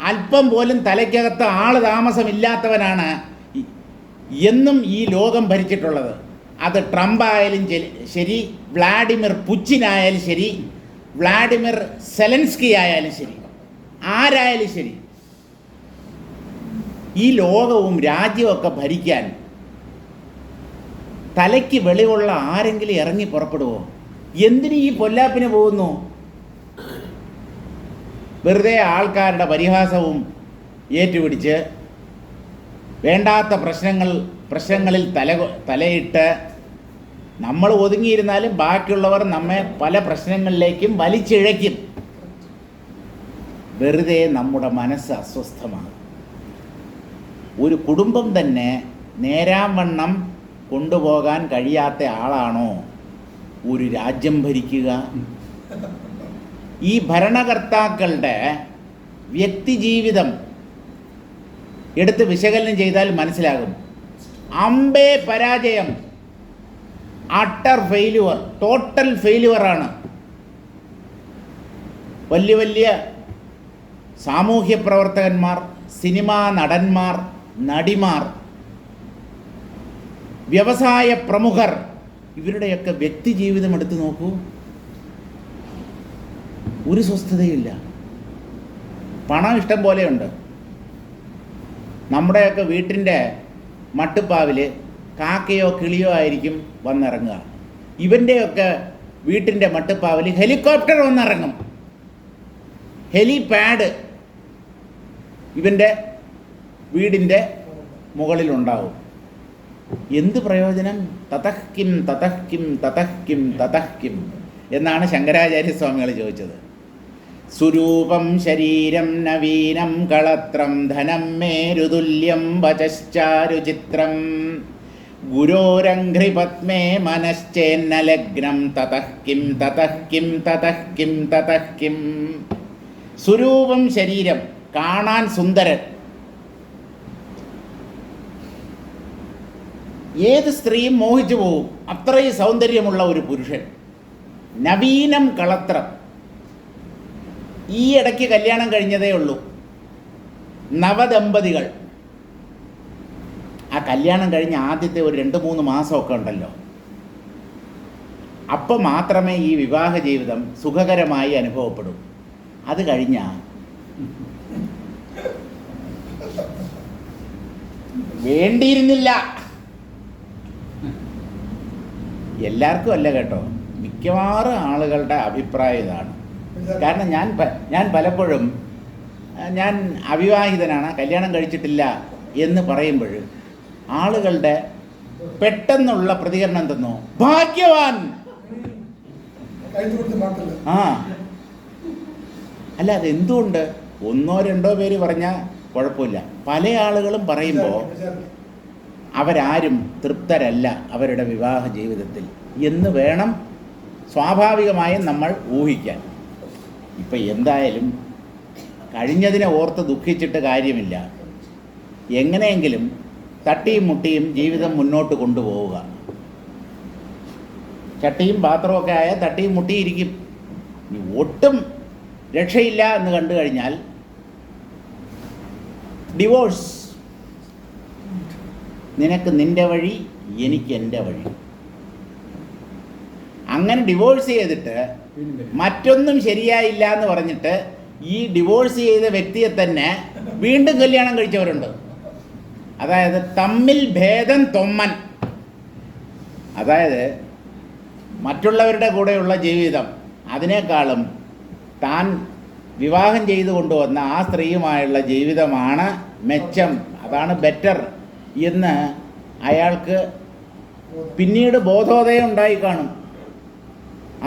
അല്പം പോലും തലയ്ക്കകത്ത് ആള് താമസമില്ലാത്തവനാണ് എന്നും ഈ ലോകം ഭരിച്ചിട്ടുള്ളത്. അത് ട്രംപ് ആയാലും ശരി, വ്ളാഡിമിർ പുച്ചിൻ ആയാലും ശരി, വ്ളാഡിമിർ സെലൻസ്കി ആയാലും ശരി, ആരായാലും ശരി, ഈ ലോകവും രാജ്യമൊക്കെ ഭരിക്കാൻ തലയ്ക്ക് വെളിവുള്ള ആരെങ്കിലും ഇറങ്ങി പുറപ്പെടുവോ? എന്തിന് ഈ പൊല്ലാപ്പിന് പോകുന്നു? വെറുതെ ആൾക്കാരുടെ പരിഹാസവും ഏറ്റുപിടിച്ച് വേണ്ടാത്ത പ്രശ്നങ്ങളിൽ തലയിട്ട് നമ്മൾ ഒതുങ്ങിയിരുന്നാലും ബാക്കിയുള്ളവർ നമ്മെ പല പ്രശ്നങ്ങളിലേക്കും വലിച്ചിഴയ്ക്കും. വെറുതെ നമ്മുടെ മനസ്സ് അസ്വസ്ഥമാണ്. ഒരു കുടുംബം തന്നെ നേരാവണ്ണം കൊണ്ടുപോകാൻ കഴിയാത്ത ആളാണോ ഒരു രാജ്യം ഭരിക്കുക? ഈ ഭരണകർത്താക്കളുടെ വ്യക്തിജീവിതം എടുത്ത് വിശകലനം ചെയ്താൽ മനസ്സിലാകും. അമ്പേ പരാജയം, അട്ടർ ഫെയിലുവർ, ടോട്ടൽ ഫെയിലുവറാണ്. വലിയ വലിയ സാമൂഹ്യ പ്രവർത്തകന്മാർ, സിനിമാ നടന്മാർ, നടിമാർ, വ്യവസായ പ്രമുഖർ, ഇവരുടെയൊക്കെ വ്യക്തി ജീവിതം എടുത്തു നോക്കൂ. ഒരു സ്വസ്ഥതയില്ല. പണം ഇഷ്ടം പോലെയുണ്ട്. നമ്മുടെയൊക്കെ വീട്ടിൻ്റെ മട്ടുപ്പാവിൽ കാക്കയോ കിളിയോ ആയിരിക്കും വന്നിറങ്ങുക. ഇവൻ്റെയൊക്കെ വീട്ടിൻ്റെ മട്ടുപ്പാവിൽ ഹെലികോപ്റ്റർ വന്നിറങ്ങും. ഹെലിപാഡ് ഇവൻ്റെ വീടിൻ്റെ മുകളിലുണ്ടാവും. എന്ത് പ്രയോജനം? തതഃക്കിം തതഃക്കിം തതഃക്കിം തതഃക്കിം എന്നാണ് ശങ്കരാചാര്യസ്വാമികൾ ചോദിച്ചത്. സുരൂപം ശരീരം നവീനം കളത്രം ധനം മേരുതുല്യം വചശ്ചാരുചിത്രം ഗുരോരംഘ്രിപത്മേ മനശ്ചേന്നലഗ്നം തതഃക്കിം തതഃക്കിം തതഃക്കിം തതഃക്കിം. സുരൂപം ശരീരം, കാണാൻ സുന്ദരൻ. ഏത് സ്ത്രീയും മോഹിച്ചു പോകും, അത്രയും സൗന്ദര്യമുള്ള ഒരു പുരുഷൻ. നവീനം കളത്രം, ഈ ഇടയ്ക്ക് കല്യാണം കഴിഞ്ഞതേ ഉള്ളൂ. നവദമ്പതികൾ, ആ കല്യാണം കഴിഞ്ഞ ആദ്യത്തെ ഒരു 2-3 മാസമൊക്കെ ഉണ്ടല്ലോ, അപ്പം മാത്രമേ ഈ വിവാഹ ജീവിതം സുഖകരമായി അനുഭവപ്പെടൂ. അത് കഴിഞ്ഞാൽ വേണ്ടിയിരുന്നില്ല. എല്ലാവർക്കും അല്ല കേട്ടോ, മിക്കവാറും ആളുകളുടെ അഭിപ്രായം ഇതാണ്. കാരണം ഞാൻ പലപ്പോഴും ഞാൻ അവിവാഹിതനാണ്, കല്യാണം കഴിച്ചിട്ടില്ല എന്ന് പറയുമ്പോൾ ആളുകളുടെ പെട്ടെന്നുള്ള പ്രതികരണം എന്തെന്നോ, ഭാഗ്യവാൻ. ആ അല്ല, അതെന്തുകൊണ്ട്? 1-2 പേര് പറഞ്ഞാൽ കുഴപ്പമില്ല. പല ആളുകളും പറയുമ്പോൾ അവരാരും തൃപ്തരല്ല അവരുടെ വിവാഹ ജീവിതത്തിൽ എന്ന് വേണം സ്വാഭാവികമായും നമ്മൾ ഊഹിക്കാൻ. ഇപ്പം എന്തായാലും കഴിഞ്ഞതിനെ ഓർത്ത് ദുഃഖിച്ചിട്ട് കാര്യമില്ല. എങ്ങനെയെങ്കിലും തട്ടിയും മുട്ടിയും ജീവിതം മുന്നോട്ട് കൊണ്ടുപോവുക. ചട്ടിയും പാത്രമൊക്കെ ആയാൽ തട്ടിയും മുട്ടിയിരിക്കും. ഇനി ഒട്ടും രക്ഷയില്ല എന്ന് കണ്ടു കഴിഞ്ഞാൽ ഡിവോഴ്സ്. നിനക്ക് നിൻ്റെ വഴി, എനിക്ക് എൻ്റെ വഴി. അങ്ങനെ ഡിവോഴ്സ് ചെയ്തിട്ട് മറ്റൊന്നും ശരിയായില്ല എന്ന് പറഞ്ഞിട്ട് ഈ ഡിവോഴ്സ് ചെയ്ത വ്യക്തിയെ തന്നെ വീണ്ടും കല്യാണം കഴിച്ചവരുണ്ട്. അതായത് തമ്മിൽ ഭേദം തൊമ്മൻ. അതായത് മറ്റുള്ളവരുടെ കൂടെയുള്ള ജീവിതം അതിനേക്കാളും താൻ വിവാഹം ചെയ്തു കൊണ്ടുവന്ന ആ സ്ത്രീയുമായുള്ള ജീവിതമാണ് മെച്ചം, അതാണ് ബെറ്റർ എന്ന് അയാൾക്ക് പിന്നീട് ബോധോദയം ഉണ്ടായി കാണും.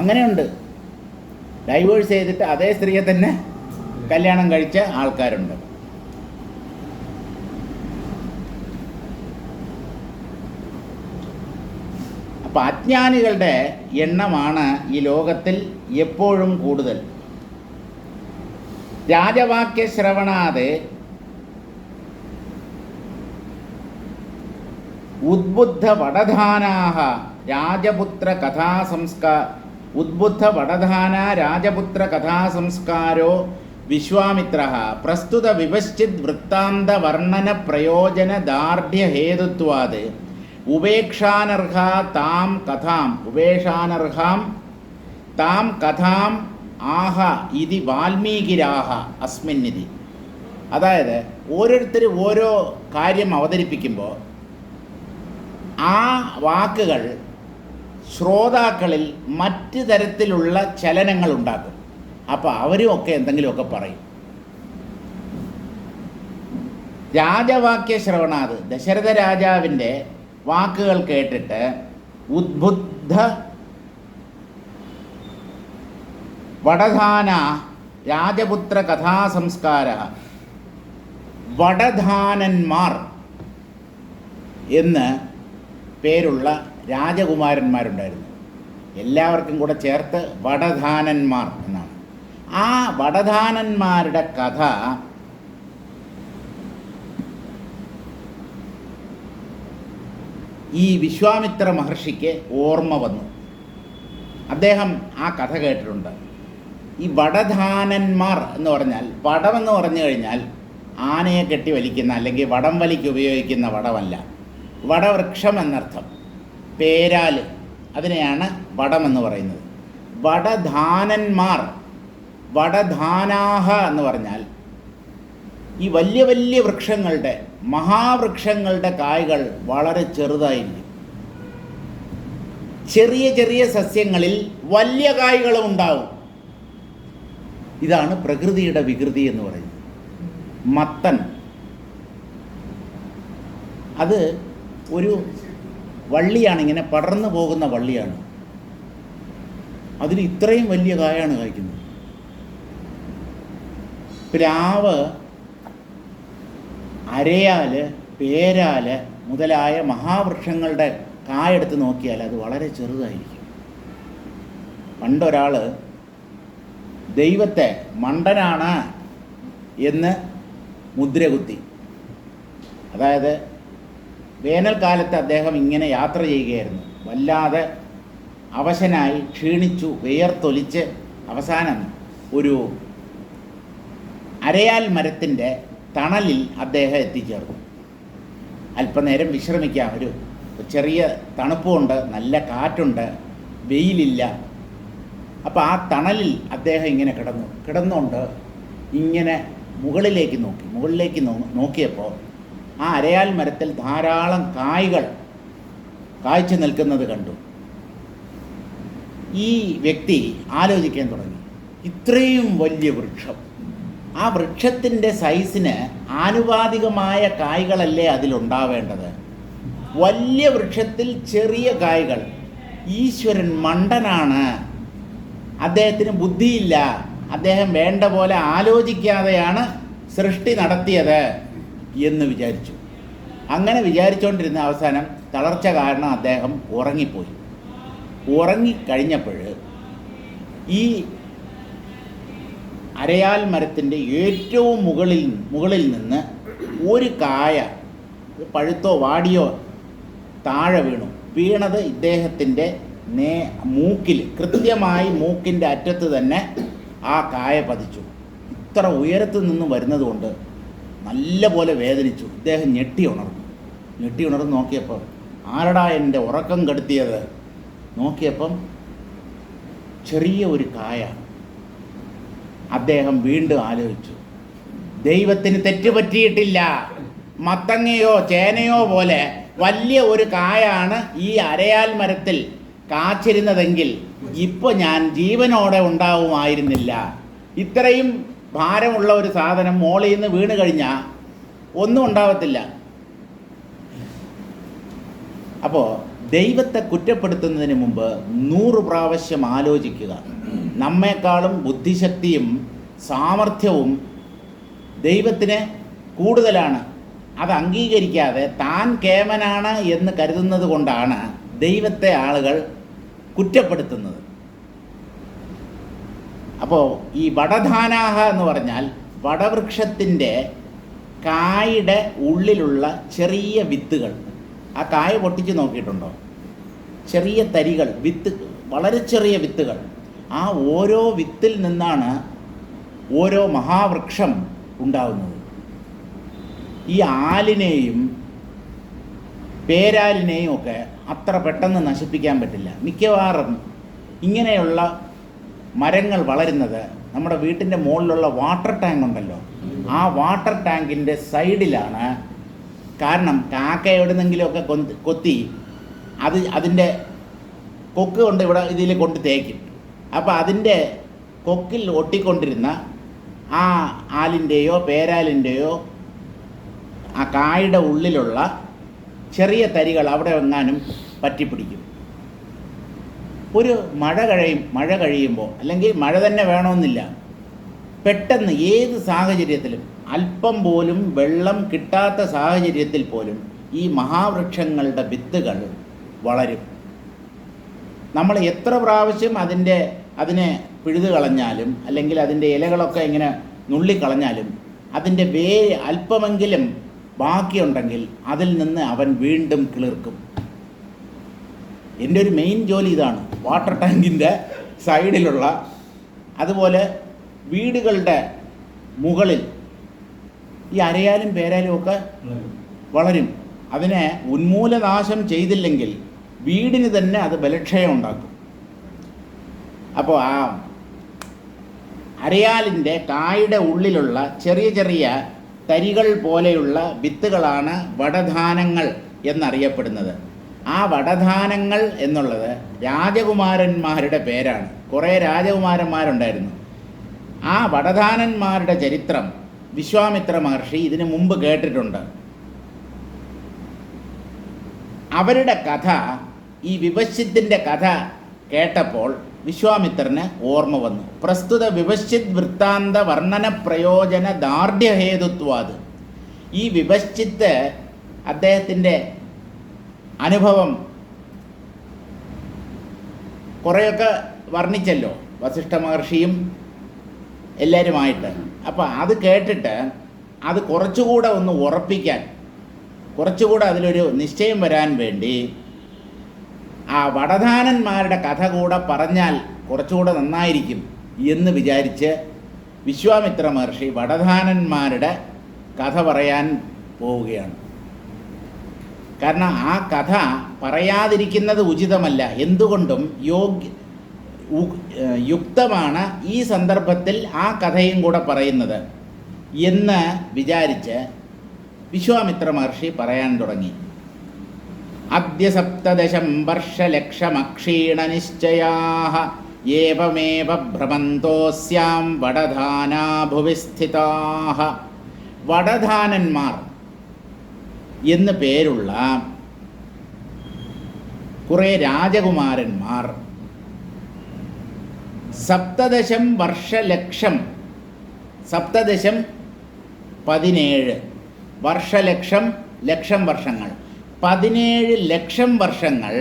അങ്ങനെയുണ്ട്. ഡൈവേഴ്സ് ചെയ്തിട്ട് അതേ സ്ത്രീയെ തന്നെ കല്യാണം കഴിച്ച ആൾക്കാരുണ്ട്. അപ്പം അജ്ഞാനികളുടെ എണ്ണമാണ് ഈ ലോകത്തിൽ എപ്പോഴും കൂടുതൽ. രാജവാക്യ ശ്രവണാത് ഉദ്ബുദ്ധ വടധാനാഹ രാജപുത്ര കഥാസംസ്കാരോ വിശ്വാമിത്രഃ പ്രസ്തുത വിപശ്ചിത് വൃത്താന്ത വർണ്ണന പ്രയോജന ദാർഢ്യ ഹേതുത്വാത് ഉപേക്ഷാനർഹാം താം കഥാം ആഹ ഇതി വാൽമീകിരാഹ അസ്മിന്നിതി. അതായത് ഓരോരുത്തർ ഓരോ കാര്യം അവതരിപ്പിക്കുമ്പോൾ ആ വാക്കുകൾ ശ്രോതാക്കളിൽ മറ്റ് തരത്തിലുള്ള ചലനങ്ങൾ ഉണ്ടാക്കും. അപ്പോൾ അവരുമൊക്കെ എന്തെങ്കിലുമൊക്കെ പറയും. രാജവാക്യ ശ്രവണാത്, ദശരഥ രാജാവിൻ്റെ വാക്കുകൾ കേട്ടിട്ട് ഉദ്ബുദ്ധ വടധാന രാജപുത്ര കഥാസംസ്കാര, വടധാനന്മാർ എന്ന് പേരുള്ള രാജകുമാരന്മാരുണ്ടായിരുന്നു. എല്ലാവർക്കും കൂടെ ചേർത്ത് വടധാനന്മാർ എന്നാണ്. ആ വടധാനന്മാരുടെ കഥ ഈ വിശ്വാമിത്ര മഹർഷിക്ക് ഓർമ്മ വന്നു. അദ്ദേഹം ആ കഥ കേട്ടിട്ടുണ്ട്. ഈ വടധാനന്മാർ എന്ന് പറഞ്ഞാൽ, വടമെന്ന് പറഞ്ഞു കഴിഞ്ഞാൽ ആനയെ കെട്ടി വലിക്കുന്ന അല്ലെങ്കിൽ വടം വലിക്ക് ഉപയോഗിക്കുന്ന വടമല്ല, വടവൃക്ഷം എന്നർത്ഥം. പേരാല്, അതിനെയാണ് വടമെന്ന് പറയുന്നത്. വടധാനന്മാർ, വടധാനാഹ എന്ന് പറഞ്ഞാൽ ഈ വലിയ വലിയ വൃക്ഷങ്ങളുടെ, മഹാവൃക്ഷങ്ങളുടെ കായ്കൾ വളരെ ചെറുതായിരിക്കും. ചെറിയ ചെറിയ സസ്യങ്ങളിൽ വലിയ കായ്കളും ഉണ്ടാവും. ഇതാണ് പ്രകൃതിയുടെ വികൃതി എന്ന് പറയുന്നത്. മത്തൻ അത് ഒരു വള്ളിയാണ്, ഇങ്ങനെ പടർന്നു പോകുന്ന വള്ളിയാണ്. അതിൽ ഇത്രയും വലിയ കായാണ് കായ്ക്കുന്നത്. പ്ലാവ്, അരയാല്, പേരാല് മുതലായ മഹാവൃക്ഷങ്ങളുടെ കായെടുത്ത് നോക്കിയാൽ അത് വളരെ ചെറുതായിരിക്കും. പണ്ടൊരാൾ ദൈവത്തെ മണ്ടനാണ് എന്ന് മുദ്രകുത്തി. അതായത് വേനൽക്കാലത്ത് അദ്ദേഹം ഇങ്ങനെ യാത്ര ചെയ്യുകയായിരുന്നു. വല്ലാതെ അവശനായി ക്ഷീണിച്ചു വിയർത്തൊലിച്ച് അവസാനം ഒരു അരയാൽ മരത്തിൻ്റെ തണലിൽ അദ്ദേഹം എത്തിച്ചേർന്നു. അല്പനേരം വിശ്രമിക്കാം, ഒരു ചെറിയ തണുപ്പുണ്ട്, നല്ല കാറ്റുണ്ട്, വെയിലില്ല. അപ്പോൾ ആ തണലിൽ അദ്ദേഹം ഇങ്ങനെ കിടന്നുകൊണ്ട് ഇങ്ങനെ മുകളിലേക്ക് നോക്കിയപ്പോൾ ആ അരയാൽ മരത്തിൽ ധാരാളം കായ്കൾ കായ്ച്ചു നിൽക്കുന്നത് കണ്ടു. ഈ വ്യക്തി ആലോചിക്കാൻ തുടങ്ങി, ഇത്രയും വലിയ വൃക്ഷം, ആ വൃക്ഷത്തിൻ്റെ സൈസിന് ആനുപാതികമായ കായ്കളല്ലേ അതിലുണ്ടാവേണ്ടത്? വലിയ വൃക്ഷത്തിൽ ചെറിയ കായ്കൾ. ഈശ്വരൻ മണ്ടനാണ്, അദ്ദേഹത്തിന് ബുദ്ധിയില്ല, അദ്ദേഹം വേണ്ട പോലെ ആലോചിക്കാതെയാണ് സൃഷ്ടി നടത്തിയത് എന്ന് വിചാരിച്ചു. അങ്ങനെ വിചാരിച്ചുകൊണ്ടിരുന്ന അവസാനം തളർച്ച കാരണം അദ്ദേഹം ഉറങ്ങിപ്പോയി. ഉറങ്ങിക്കഴിഞ്ഞപ്പോൾ ഈ അരയാൽ മരത്തിൻ്റെ ഏറ്റവും മുകളിൽ നിന്ന് ഒരു കായ പഴുത്തോ വാടിയോ താഴെ വീണത് ഇദ്ദേഹത്തിൻ്റെ മൂക്കിൽ, കൃത്യമായി മൂക്കിൻ്റെ അറ്റത്ത് തന്നെ ആ കായ പതിച്ചു. ഇത്ര ഉയരത്തിൽ നിന്ന് വരുന്നതുകൊണ്ട് നല്ല പോലെ വേദനിച്ചു. ഇദ്ദേഹം ഞെട്ടി ഉണർന്നു നോക്കിയപ്പോൾ ആരടാ എൻ്റെ ഉറക്കം കെടുത്തിയത്? നോക്കിയപ്പം ചെറിയ ഒരു കായ. അദ്ദേഹം വീണ്ടും ആലോചിച്ചു, ദൈവത്തിന് തെറ്റുപറ്റിയിട്ടില്ല, മത്തങ്ങയോ ചേനയോ പോലെ വലിയ ഒരു കായാണ് ഈ അരയാൽ മരത്തിൽ കാച്ചിരുന്നതെങ്കിൽ ഇപ്പോൾ ഞാൻ ജീവനോടെ ഉണ്ടാവുമായിരുന്നില്ല. ഇത്രയും ഭാരമുള്ള ഒരു സാധനം മോളിൽ നിന്ന് വീണ് കഴിഞ്ഞാൽ ഒന്നും ഉണ്ടാവത്തില്ല. അപ്പോൾ ദൈവത്തെ കുറ്റപ്പെടുത്തുന്നതിന് മുമ്പ് 100 പ്രാവശ്യം ആലോചിക്കുക. നമ്മെക്കാളും ബുദ്ധിശക്തിയും സാമർഥ്യവും ദൈവത്തിന് കൂടുതലാണ്. അത് അംഗീകരിക്കാതെ താൻ കേമനാണ് എന്ന് കരുതുന്നത് കൊണ്ടാണ് ദൈവത്തെ ആളുകൾ കുറ്റപ്പെടുത്തുന്നത്. അപ്പോൾ ഈ വടധാനാഹ എന്ന് പറഞ്ഞാൽ വടവൃക്ഷത്തിൻ്റെ കായുടെ ഉള്ളിലുള്ള ചെറിയ വിത്തുകൾ. ആ കായ പൊട്ടിച്ച് നോക്കിയിട്ടുണ്ടോ? ചെറിയ തരികൾ, വിത്ത്, വളരെ ചെറിയ വിത്തുകൾ. ആ ഓരോ വിത്തിൽ നിന്നാണ് ഓരോ മഹാവൃക്ഷം ഉണ്ടാകുന്നത്. ഈ ആലിനെയും പേരാലിനെയും ഒക്കെ അത്ര പെട്ടെന്ന് നശിപ്പിക്കാൻ പറ്റില്ല. മിക്കവാറും ഇങ്ങനെയുള്ള മരങ്ങൾ വളരുന്നത് നമ്മുടെ വീട്ടിൻ്റെ മുകളിലുള്ള വാട്ടർ ടാങ്ക് ഉണ്ടല്ലോ, ആ വാട്ടർ ടാങ്കിൻ്റെ സൈഡിലാണ്. കാരണം കാക്ക എവിടുന്നെങ്കിലുമൊക്കെ കൊത്തി അതിൻ്റെ കൊക്ക് കൊണ്ട് ഇതിൽ കൊണ്ട് തേക്കും. അപ്പോൾ അതിൻ്റെ കൊക്കിൽ ഒട്ടിക്കൊണ്ടിരുന്ന ആ ആലിൻ്റെയോ പേരാലിൻ്റെയോ ആ കായുടെ ഉള്ളിലുള്ള ചെറിയ തരികൾ അവിടെ എങ്ങാനും പറ്റിപ്പിടിക്കും. ഒരു മഴ കഴിയുമ്പോൾ, അല്ലെങ്കിൽ മഴ തന്നെ വേണമെന്നില്ല, പെട്ടെന്ന് ഏത് സാഹചര്യത്തിലും അല്പം പോലും വെള്ളം കിട്ടാത്ത സാഹചര്യത്തിൽ പോലും ഈ മഹാവൃക്ഷങ്ങളുടെ വിത്തുകൾ വളരും. നമ്മൾ എത്ര പ്രാവശ്യം അതിനെ പിഴുതു കളഞ്ഞാലും അല്ലെങ്കിൽ അതിൻ്റെ ഇലകളൊക്കെ ഇങ്ങനെ നുള്ളിക്കളഞ്ഞാലും അതിൻ്റെ വേര് അല്പമെങ്കിലും ബാക്കിയുണ്ടെങ്കിൽ അതിൽ നിന്ന് അവൻ വീണ്ടും കിളിർക്കും. എൻ്റെ ഒരു മെയിൻ ജോലി ഇതാണ്. വാട്ടർ ടാങ്കിൻ്റെ സൈഡിലുള്ള, അതുപോലെ വീടുകളുടെ മുകളിൽ ഈ അരയാലും പേരാലും ഒക്കെ വളരും. അതിനെ ഉന്മൂലനാശം ചെയ്തില്ലെങ്കിൽ വീടിന് തന്നെ അത് ബലക്ഷയം ഉണ്ടാക്കും. അപ്പോൾ ആ അരയാലിൻ്റെ കായുടെ ഉള്ളിലുള്ള ചെറിയ ചെറിയ തരികൾ പോലെയുള്ള വിത്തുകളാണ് വടധാനങ്ങൾ എന്നറിയപ്പെടുന്നത്. ആ വടധാനങ്ങൾ എന്നുള്ളത് രാജകുമാരന്മാരുടെ പേരാണ്. കുറേ രാജകുമാരന്മാരുണ്ടായിരുന്നു. ആ വടധാനന്മാരുടെ ചരിത്രം വിശ്വാമിത്ര മഹർഷി ഇതിനു മുമ്പ് കേട്ടിട്ടുണ്ട്. അവരുടെ കഥ, ഈ വിപശ്ചിത്തിൻ്റെ കഥ കേട്ടപ്പോൾ വിശ്വാമിത്രന് ഓർമ്മ വന്നു. പ്രസ്തുത വിപശ്ചിത് വൃത്താന്ത വർണ്ണന പ്രയോജന ദാർഢ്യഹേതുത്വാത്. ഈ വിപശ്ചിത്ത് അദ്ദേഹത്തിൻ്റെ അനുഭവം കുറേയൊക്കെ വർണ്ണിച്ചല്ലോ, വസിഷ്ഠ മഹർഷിയും എല്ലാവരുമായിട്ട്. അപ്പോൾ അത് കേട്ടിട്ട് അത് കുറച്ചുകൂടെ ഒന്ന് ഉറപ്പിക്കാൻ, കുറച്ചുകൂടെ അതിലൊരു നിശ്ചയം വരാൻ വേണ്ടി ആ വടധാനന്മാരുടെ കഥ കൂടെ പറഞ്ഞാൽ കുറച്ചുകൂടെ നന്നായിരിക്കും എന്ന് വിചാരിച്ച് വിശ്വാമിത്ര മഹർഷി വടധാനന്മാരുടെ കഥ പറയാൻ പോവുകയാണ്. കാരണം ആ കഥ പറയാതിരിക്കുന്നത് ഉചിതമല്ല, എന്തുകൊണ്ടും യുക്തമാണ് ഈ സന്ദർഭത്തിൽ ആ കഥയും കൂടെ പറയുന്നത് എന്ന് വിചാരിച്ച് വിശ്വാമിത്ര മഹർഷി പറയാൻ തുടങ്ങി. അദ്യ സപ്തദശം വർഷലക്ഷമക്ഷീണ നിശ്ചയാഃ ഏവമേവ ഭ്രമന്തോസ്യാം വടധാനാ ഭുവി സ്ഥിതാഃ. വടധാനന്മാർ എന്ന് പേരുള്ള കുറേ രാജകുമാരന്മാർ സപ്തദശം വർഷലക്ഷം, സപ്തദശം 17, വർഷലക്ഷം ലക്ഷം വർഷങ്ങൾ, 17 ലക്ഷം വർഷങ്ങൾ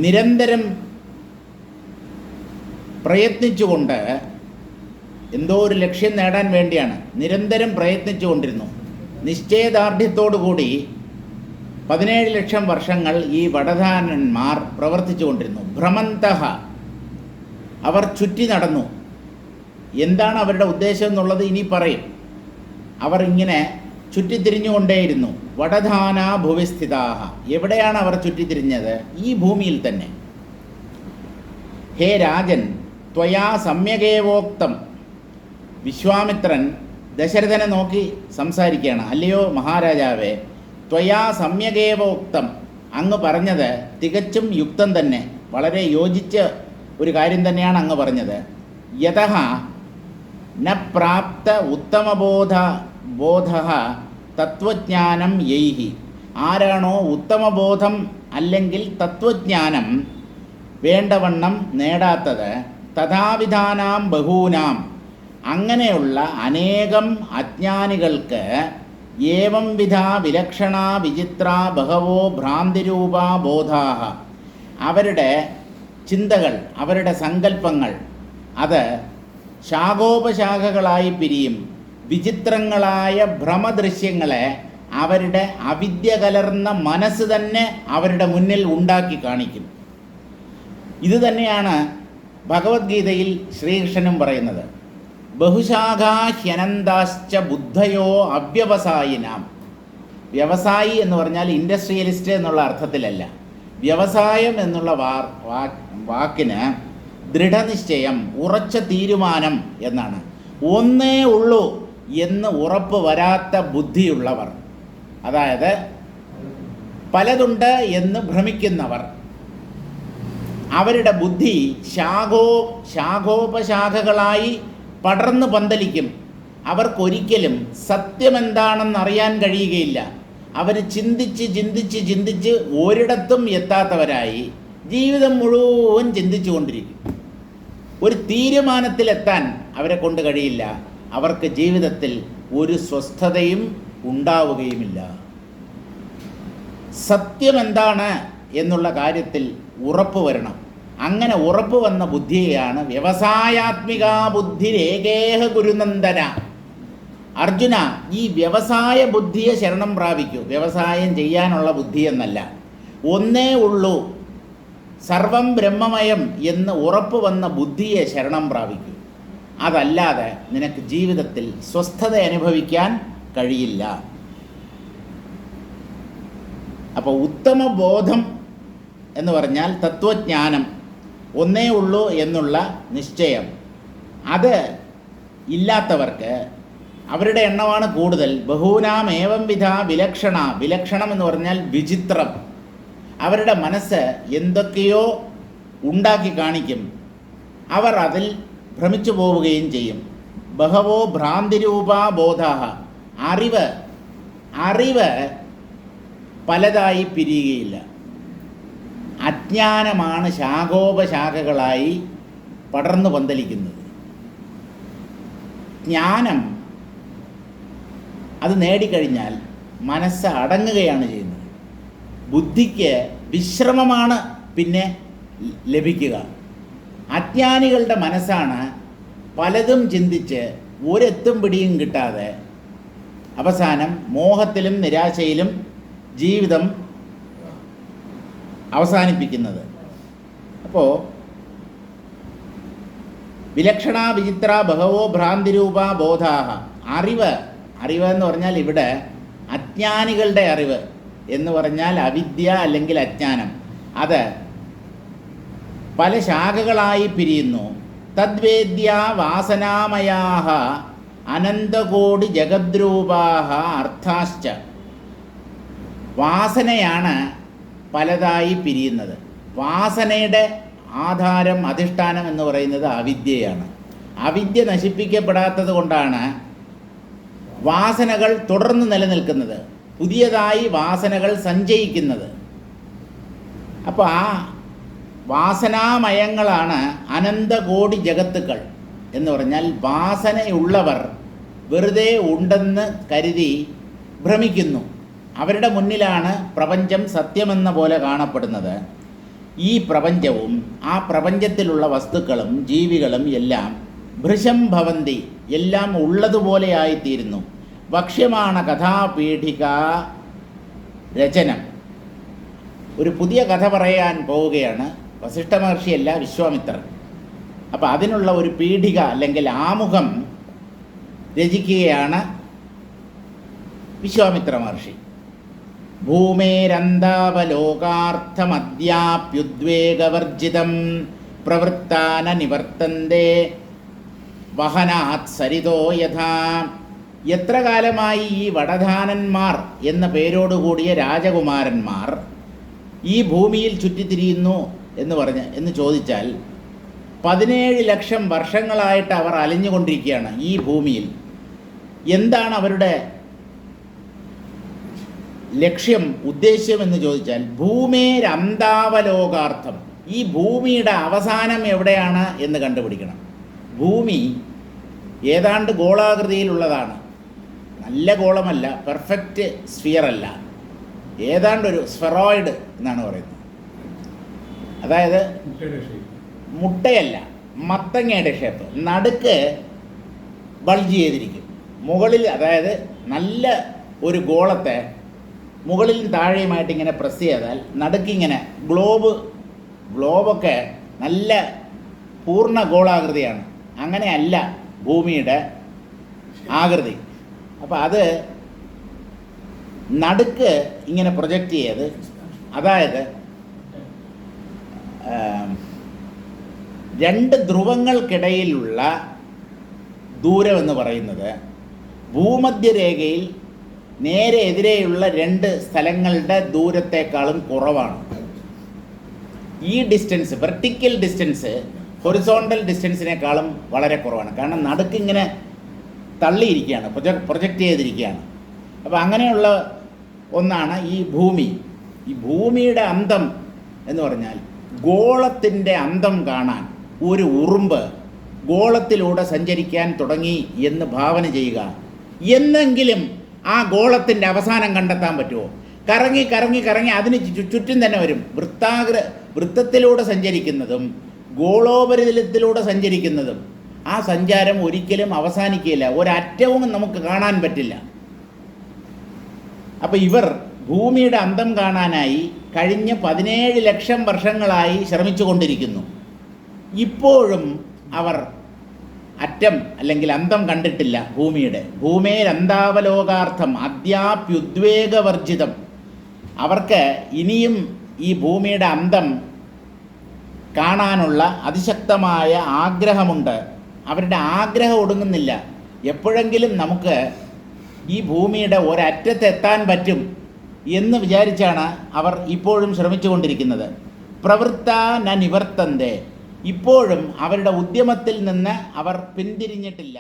നിരന്തരം പ്രയത്നിച്ചുകൊണ്ട്, എന്തോ ഒരു ലക്ഷ്യം നേടാൻ വേണ്ടിയാണ് നിരന്തരം പ്രയത്നിച്ചുകൊണ്ടിരുന്നു. നിശ്ചയദാർഢ്യത്തോടുകൂടി 17 ലക്ഷം വർഷങ്ങൾ ഈ വടധാനന്മാർ പ്രവർത്തിച്ചു കൊണ്ടിരുന്നു. ഭ്രമന്തഃ, അവർ ചുറ്റി നടന്നു. എന്താണ് അവരുടെ ഉദ്ദേശം എന്നുള്ളത് ഇനി പറയും. അവർ ഇങ്ങനെ ചുറ്റിത്തിരിഞ്ഞുകൊണ്ടേയിരുന്നു. വടധാന ഭുവിസ്ഥിതാഹ, എവിടെയാണ് അവർ ചുറ്റിത്തിരിഞ്ഞത്? ഈ ഭൂമിയിൽ തന്നെ. ഹേ രാജൻ, ത്വയാ സമ്യഗേവോക്തം. വിശ്വാമിത്രൻ ദശരഥനെ നോക്കി സംസാരിക്കുകയാണ്. അല്ലയോ മഹാരാജാവേ, ത്വയാ സമ്യഗേവോക്തം, അങ്ങ് പറഞ്ഞത് തികച്ചും യുക്തം തന്നെ, വളരെ യോജിച്ച ഒരു കാര്യം തന്നെയാണ് അങ്ങ് പറഞ്ഞത്. യതഃ ന പ്രാപ്ത ഉത്തമബോധ തത്വജ്ഞാനം യൈഹി. ആരാണോ ഉത്തമബോധം അല്ലെങ്കിൽ തത്വജ്ഞാനം വേണ്ടവണ്ണം നേടാത്തത്, തഥാവിധാനാം ബഹൂനാം, അങ്ങനെയുള്ള അനേകം അജ്ഞാനികൾക്ക് ഏവം വിധ വിലക്ഷണ വിചിത്ര ബഹവോ ഭ്രാന്തിരൂപ ബോധാഹ, അവരുടെ ചിന്തകൾ, അവരുടെ സങ്കല്പങ്ങൾ അത് ശാഖോപശാഖകളായി പിരിയും. വിചിത്രങ്ങളായ ഭ്രമദൃശ്യങ്ങളെ അവരുടെ അവിദ്യ കലർന്ന മനസ്സ് തന്നെ അവരുടെ മുന്നിൽ ഉണ്ടാക്കി കാണിക്കും. ഇത് തന്നെയാണ് ഭഗവത്ഗീതയിൽ ശ്രീകൃഷ്ണനും പറയുന്നത്. ബഹുശാഖാ ഹ്യനന്താശ്ച ബുദ്ധയോ അവ്യവസായിനാം. വ്യവസായി എന്ന് പറഞ്ഞാൽ ഇൻഡസ്ട്രിയലിസ്റ്റ് എന്നുള്ള അർത്ഥത്തിലല്ല. വ്യവസായം എന്നുള്ള വാക്കിന് ദൃഢനിശ്ചയം, ഉറച്ച തീരുമാനം എന്നാണ്. ഒന്നേ ഉള്ളൂ എന്ന് ഉറപ്പ് വരാത്ത ബുദ്ധിയുള്ളവർ, അതായത് പലതുണ്ട് എന്ന് ഭ്രമിക്കുന്നവർ, അവരുടെ ബുദ്ധി ശാഖോപശാഖകളായി പടർന്ന് പന്തലിക്കും. അവർക്കൊരിക്കലും സത്യമെന്താണെന്നറിയാൻ കഴിയുകയില്ല. അവർ ചിന്തിച്ച് ഒരിടത്തും എത്താത്തവരായി ജീവിതം മുഴുവൻ ചിന്തിച്ചു കൊണ്ടിരിക്കും. ഒരു തീരുമാനത്തിലെത്താൻ അവരെ കൊണ്ട് കഴിയില്ല. അവർക്ക് ജീവിതത്തിൽ ഒരു സ്വസ്ഥതയും ഉണ്ടാവുകയുമില്ല. സത്യമെന്താണ് എന്നുള്ള കാര്യത്തിൽ ഉറപ്പ് വരണം. അങ്ങനെ ഉറപ്പ് വന്ന ബുദ്ധിയെയാണ് വ്യവസായാത്മിക ബുദ്ധിരേകേഹ ഗുരുനന്ദന. അർജുന, ഈ വ്യവസായ ബുദ്ധിയെ ശരണം പ്രാപിക്കൂ. വ്യവസായം ചെയ്യാനുള്ള ബുദ്ധി എന്നല്ല, ഒന്നേ ഉള്ളൂ, സർവം ബ്രഹ്മമയം എന്ന് ഉറപ്പ് വന്ന ബുദ്ധിയെ ശരണം പ്രാപിക്കൂ. അതല്ലാതെ നിനക്ക് ജീവിതത്തിൽ സ്വസ്ഥത അനുഭവിക്കാൻ കഴിയില്ല. അപ്പോൾ ഉത്തമ ബോധം എന്ന് പറഞ്ഞാൽ തത്വജ്ഞാനം, ഒന്നേ ഉള്ളൂ എന്നുള്ള നിശ്ചയം, അത് ഇല്ലാത്തവർക്ക് അവരുടെ എണ്ണമാണ് കൂടുതൽ. ബഹൂനാം ഏവം വിധ വിലക്ഷണ. വിലക്ഷണം എന്ന് പറഞ്ഞാൽ വിചിത്രം. അവരുടെ മനസ്സ് എന്തൊക്കെയോ ഉണ്ടാക്കി കാണിക്കും. അവർ അതിൽ ഭ്രമിച്ചു പോവുകയും ചെയ്യും. ബഹവോ ഭ്രാന്തിരൂപ ബോധാഹ. അറിവ് പലതായി പിരിയുകയില്ല. അജ്ഞാനമാണ് ശാഖോപശാഖകളായി പടർന്നു പന്തലിക്കുന്നത്. ജ്ഞാനം അത് നേടിക്കഴിഞ്ഞാൽ മനസ്സ് അടങ്ങുകയാണ് ചെയ്യുന്നത്. ബുദ്ധിക്ക് വിശ്രമമാണ് പിന്നെ ലഭിക്കുക. അജ്ഞാനികളുടെ മനസ്സാണ് പലതും ചിന്തിച്ച് ഒരെത്തും പിടിയും കിട്ടാതെ അവസാനം മോഹത്തിലും നിരാശയിലും ജീവിതം അവസാനിപ്പിക്കുന്നത്. അപ്പോൾ വിലക്ഷണ വിചിത്ര ബഹവോ ഭ്രാന്തിരൂപ ബോധാഹ. അറിവ് എന്ന് പറഞ്ഞാൽ ഇവിടെ അജ്ഞാനികളുടെ അറിവ് എന്ന് പറഞ്ഞാൽ അവിദ്യ അല്ലെങ്കിൽ അജ്ഞാനം. അത് പല ശാഖകളായി പിരിയുന്നു. തദ്വേദ്യ വാസനാമയാഹ അനന്തകോടി ജഗദ്രൂപാഹ അർത്ഥാശ്ച. വാസനയാണ് പലതായി പിരിയുന്നത്. വാസനയുടെ ആധാരം അധിഷ്ഠാനം എന്ന് പറയുന്നത് അവിദ്യയാണ്. അവിദ്യ നശിപ്പിക്കപ്പെടാത്തത് കൊണ്ടാണ് വാസനകൾ തുടർന്ന് നിലനിൽക്കുന്നത്, പുതിയതായി വാസനകൾ സഞ്ചയിക്കുന്നത്. അപ്പോൾ ആ വാസനാമയങ്ങളാണ് അനന്തകോടി ജഗത്തുക്കൾ എന്ന് പറഞ്ഞാൽ വാസനയുള്ളവർ വെറുതെ ഉണ്ടെന്ന് കരുതി ഭ്രമിക്കുന്നു. അവരുടെ മുന്നിലാണ് പ്രപഞ്ചം സത്യമെന്ന പോലെ കാണപ്പെടുന്നത്. ഈ പ്രപഞ്ചവും ആ പ്രപഞ്ചത്തിലുള്ള വസ്തുക്കളും ജീവികളും എല്ലാം ഭൃശം ഭവന്തി, എല്ലാം ഉള്ളതുപോലെയായിത്തീരുന്നു. വക്ഷ്യമാണ് കഥാപീഠിക രചനം. ഒരു പുതിയ കഥ പറയാൻ പോവുകയാണ് വസിഷ്ഠ മഹർഷിയല്ല, വിശ്വാമിത്രൻ. അപ്പോൾ അതിനുള്ള ഒരു പീഠിക അല്ലെങ്കിൽ ആമുഖം രചിക്കുകയാണ് വിശ്വാമിത്ര മഹർഷി. ഭൂമേരന്താവലോകാർത്ഥമദ്യാപ്യുദ്വേഗവർജിതം പ്രവൃത്താന നിവർത്തന്തേ വഹനാത് സരിതോ യഥാ. എത്ര കാലമായി ഈ വടധാനന്മാർ എന്ന പേരോടുകൂടിയ രാജകുമാരന്മാർ ഈ ഭൂമിയിൽ ചുറ്റിത്തിരിയുന്നു എന്ന് ചോദിച്ചാൽ 17 ലക്ഷം വർഷങ്ങളായിട്ട് അവർ അലഞ്ഞുകൊണ്ടിരിക്കുകയാണ് ഈ ഭൂമിയിൽ. എന്താണ് അവരുടെ ലക്ഷ്യം, ഉദ്ദേശ്യം എന്ന് ചോദിച്ചാൽ ഭൂമേരന്താവലോകാർത്ഥം, ഈ ഭൂമിയുടെ അവസാനം എവിടെയാണ് എന്ന് കണ്ടുപിടിക്കണം. ഭൂമി ഏതാണ്ട് ഗോളാകൃതിയിലുള്ളതാണ്. നല്ല ഗോളമല്ല, പെർഫെക്റ്റ് സ്ഫിയർ അല്ല, ഏതാണ്ടൊരു സ്ഫെറോയിഡ് എന്നാണ് പറയുന്നത്. അതായത് മുട്ടയല്ല, മത്തങ്ങയുടെ ഷേപ്പ്. നടുക്ക് ബൾജ് ചെയ്തിരിക്കും. മുകളിൽ, അതായത് നല്ല ഒരു ഗോളത്തെ മുകളിലും താഴെയുമായിട്ട് ഇങ്ങനെ പ്രസ് ചെയ്താൽ നടുക്കിങ്ങനെ ഗ്ലോബൊക്കെ നല്ല പൂർണ്ണ ഗോളാകൃതിയാണ്. അങ്ങനെയല്ല ഭൂമിയുടെ ആകൃതി. അപ്പോൾ അത് നടുക്ക് ഇങ്ങനെ പ്രൊജക്റ്റ് ചെയ്ത്, അതായത് 2 ധ്രുവങ്ങൾക്കിടയിലുള്ള ദൂരമെന്ന് പറയുന്നത് ഭൂമധ്യരേഖയിൽ നേരെ എതിരെയുള്ള 2 സ്ഥലങ്ങളുടെ ദൂരത്തെക്കാളും കുറവാണ്. ഈ ഡിസ്റ്റൻസ്, വെർട്ടിക്കൽ ഡിസ്റ്റൻസ് ഹൊറിസോണ്ടൽ ഡിസ്റ്റൻസിനേക്കാളും വളരെ കുറവാണ്. കാരണം നടുക്കിങ്ങനെ തള്ളിയിരിക്കുകയാണ്, പ്രൊജക്റ്റ് ചെയ്തിരിക്കുകയാണ്. അപ്പോൾ അങ്ങനെയുള്ള ഒന്നാണ് ഈ ഭൂമി. ഈ ഭൂമിയുടെ അന്തം എന്ന് പറഞ്ഞാൽ ഗോളത്തിൻ്റെ അന്തം കാണാൻ ഒരു ഉറുമ്പ് ഗോളത്തിലൂടെ സഞ്ചരിക്കാൻ തുടങ്ങി എന്ന് ഭാവന ചെയ്യുക. എന്നെങ്കിലും ആ ഗോളത്തിൻ്റെ അവസാനം കണ്ടെത്താൻ പറ്റുമോ? കറങ്ങി കറങ്ങി കറങ്ങി അതിന് ചുറ്റും തന്നെ വരും. വൃത്തത്തിലൂടെ സഞ്ചരിക്കുന്നതും ഗോളോപരിതലത്തിലൂടെ സഞ്ചരിക്കുന്നതും ആ സഞ്ചാരം ഒരിക്കലും അവസാനിക്കുകയില്ല, ഒരറ്റവും നമുക്ക് കാണാൻ പറ്റില്ല. അപ്പോൾ ഇവർ ഭൂമിയുടെ അന്തം കാണാനായി കഴിഞ്ഞ 17 ലക്ഷം വർഷങ്ങളായി ശ്രമിച്ചു കൊണ്ടിരിക്കുന്നു. ഇപ്പോഴും അവർ അറ്റം അല്ലെങ്കിൽ അന്തം കണ്ടിട്ടില്ല ഭൂമിയുടെ. ഭൂമേരന്താവലോകാർത്ഥം അദ്യാപ്യുദ്വേഗവർജിതം. അവർക്ക് ഇനിയും ഈ ഭൂമിയുടെ അന്തം കാണാനുള്ള അതിശക്തമായ ആഗ്രഹമുണ്ട്. അവരുടെ ആഗ്രഹം ഒടുങ്ങുന്നില്ല. എപ്പോഴെങ്കിലും നമുക്ക് ഈ ഭൂമിയുടെ ഒരറ്റത്തെത്താൻ പറ്റും എന്ന് വിചാരിച്ചാണ് അവർ ഇപ്പോഴും ശ്രമിച്ചുകൊണ്ടിരിക്കുന്നത്. പ്രവൃത്ത ന നിവർത്തന്തേ. ഇപ്പോഴും അവരുടെ ഉദ്യമത്തിൽ നിന്ന് അവർ പിന്തിരിഞ്ഞിട്ടില്ല.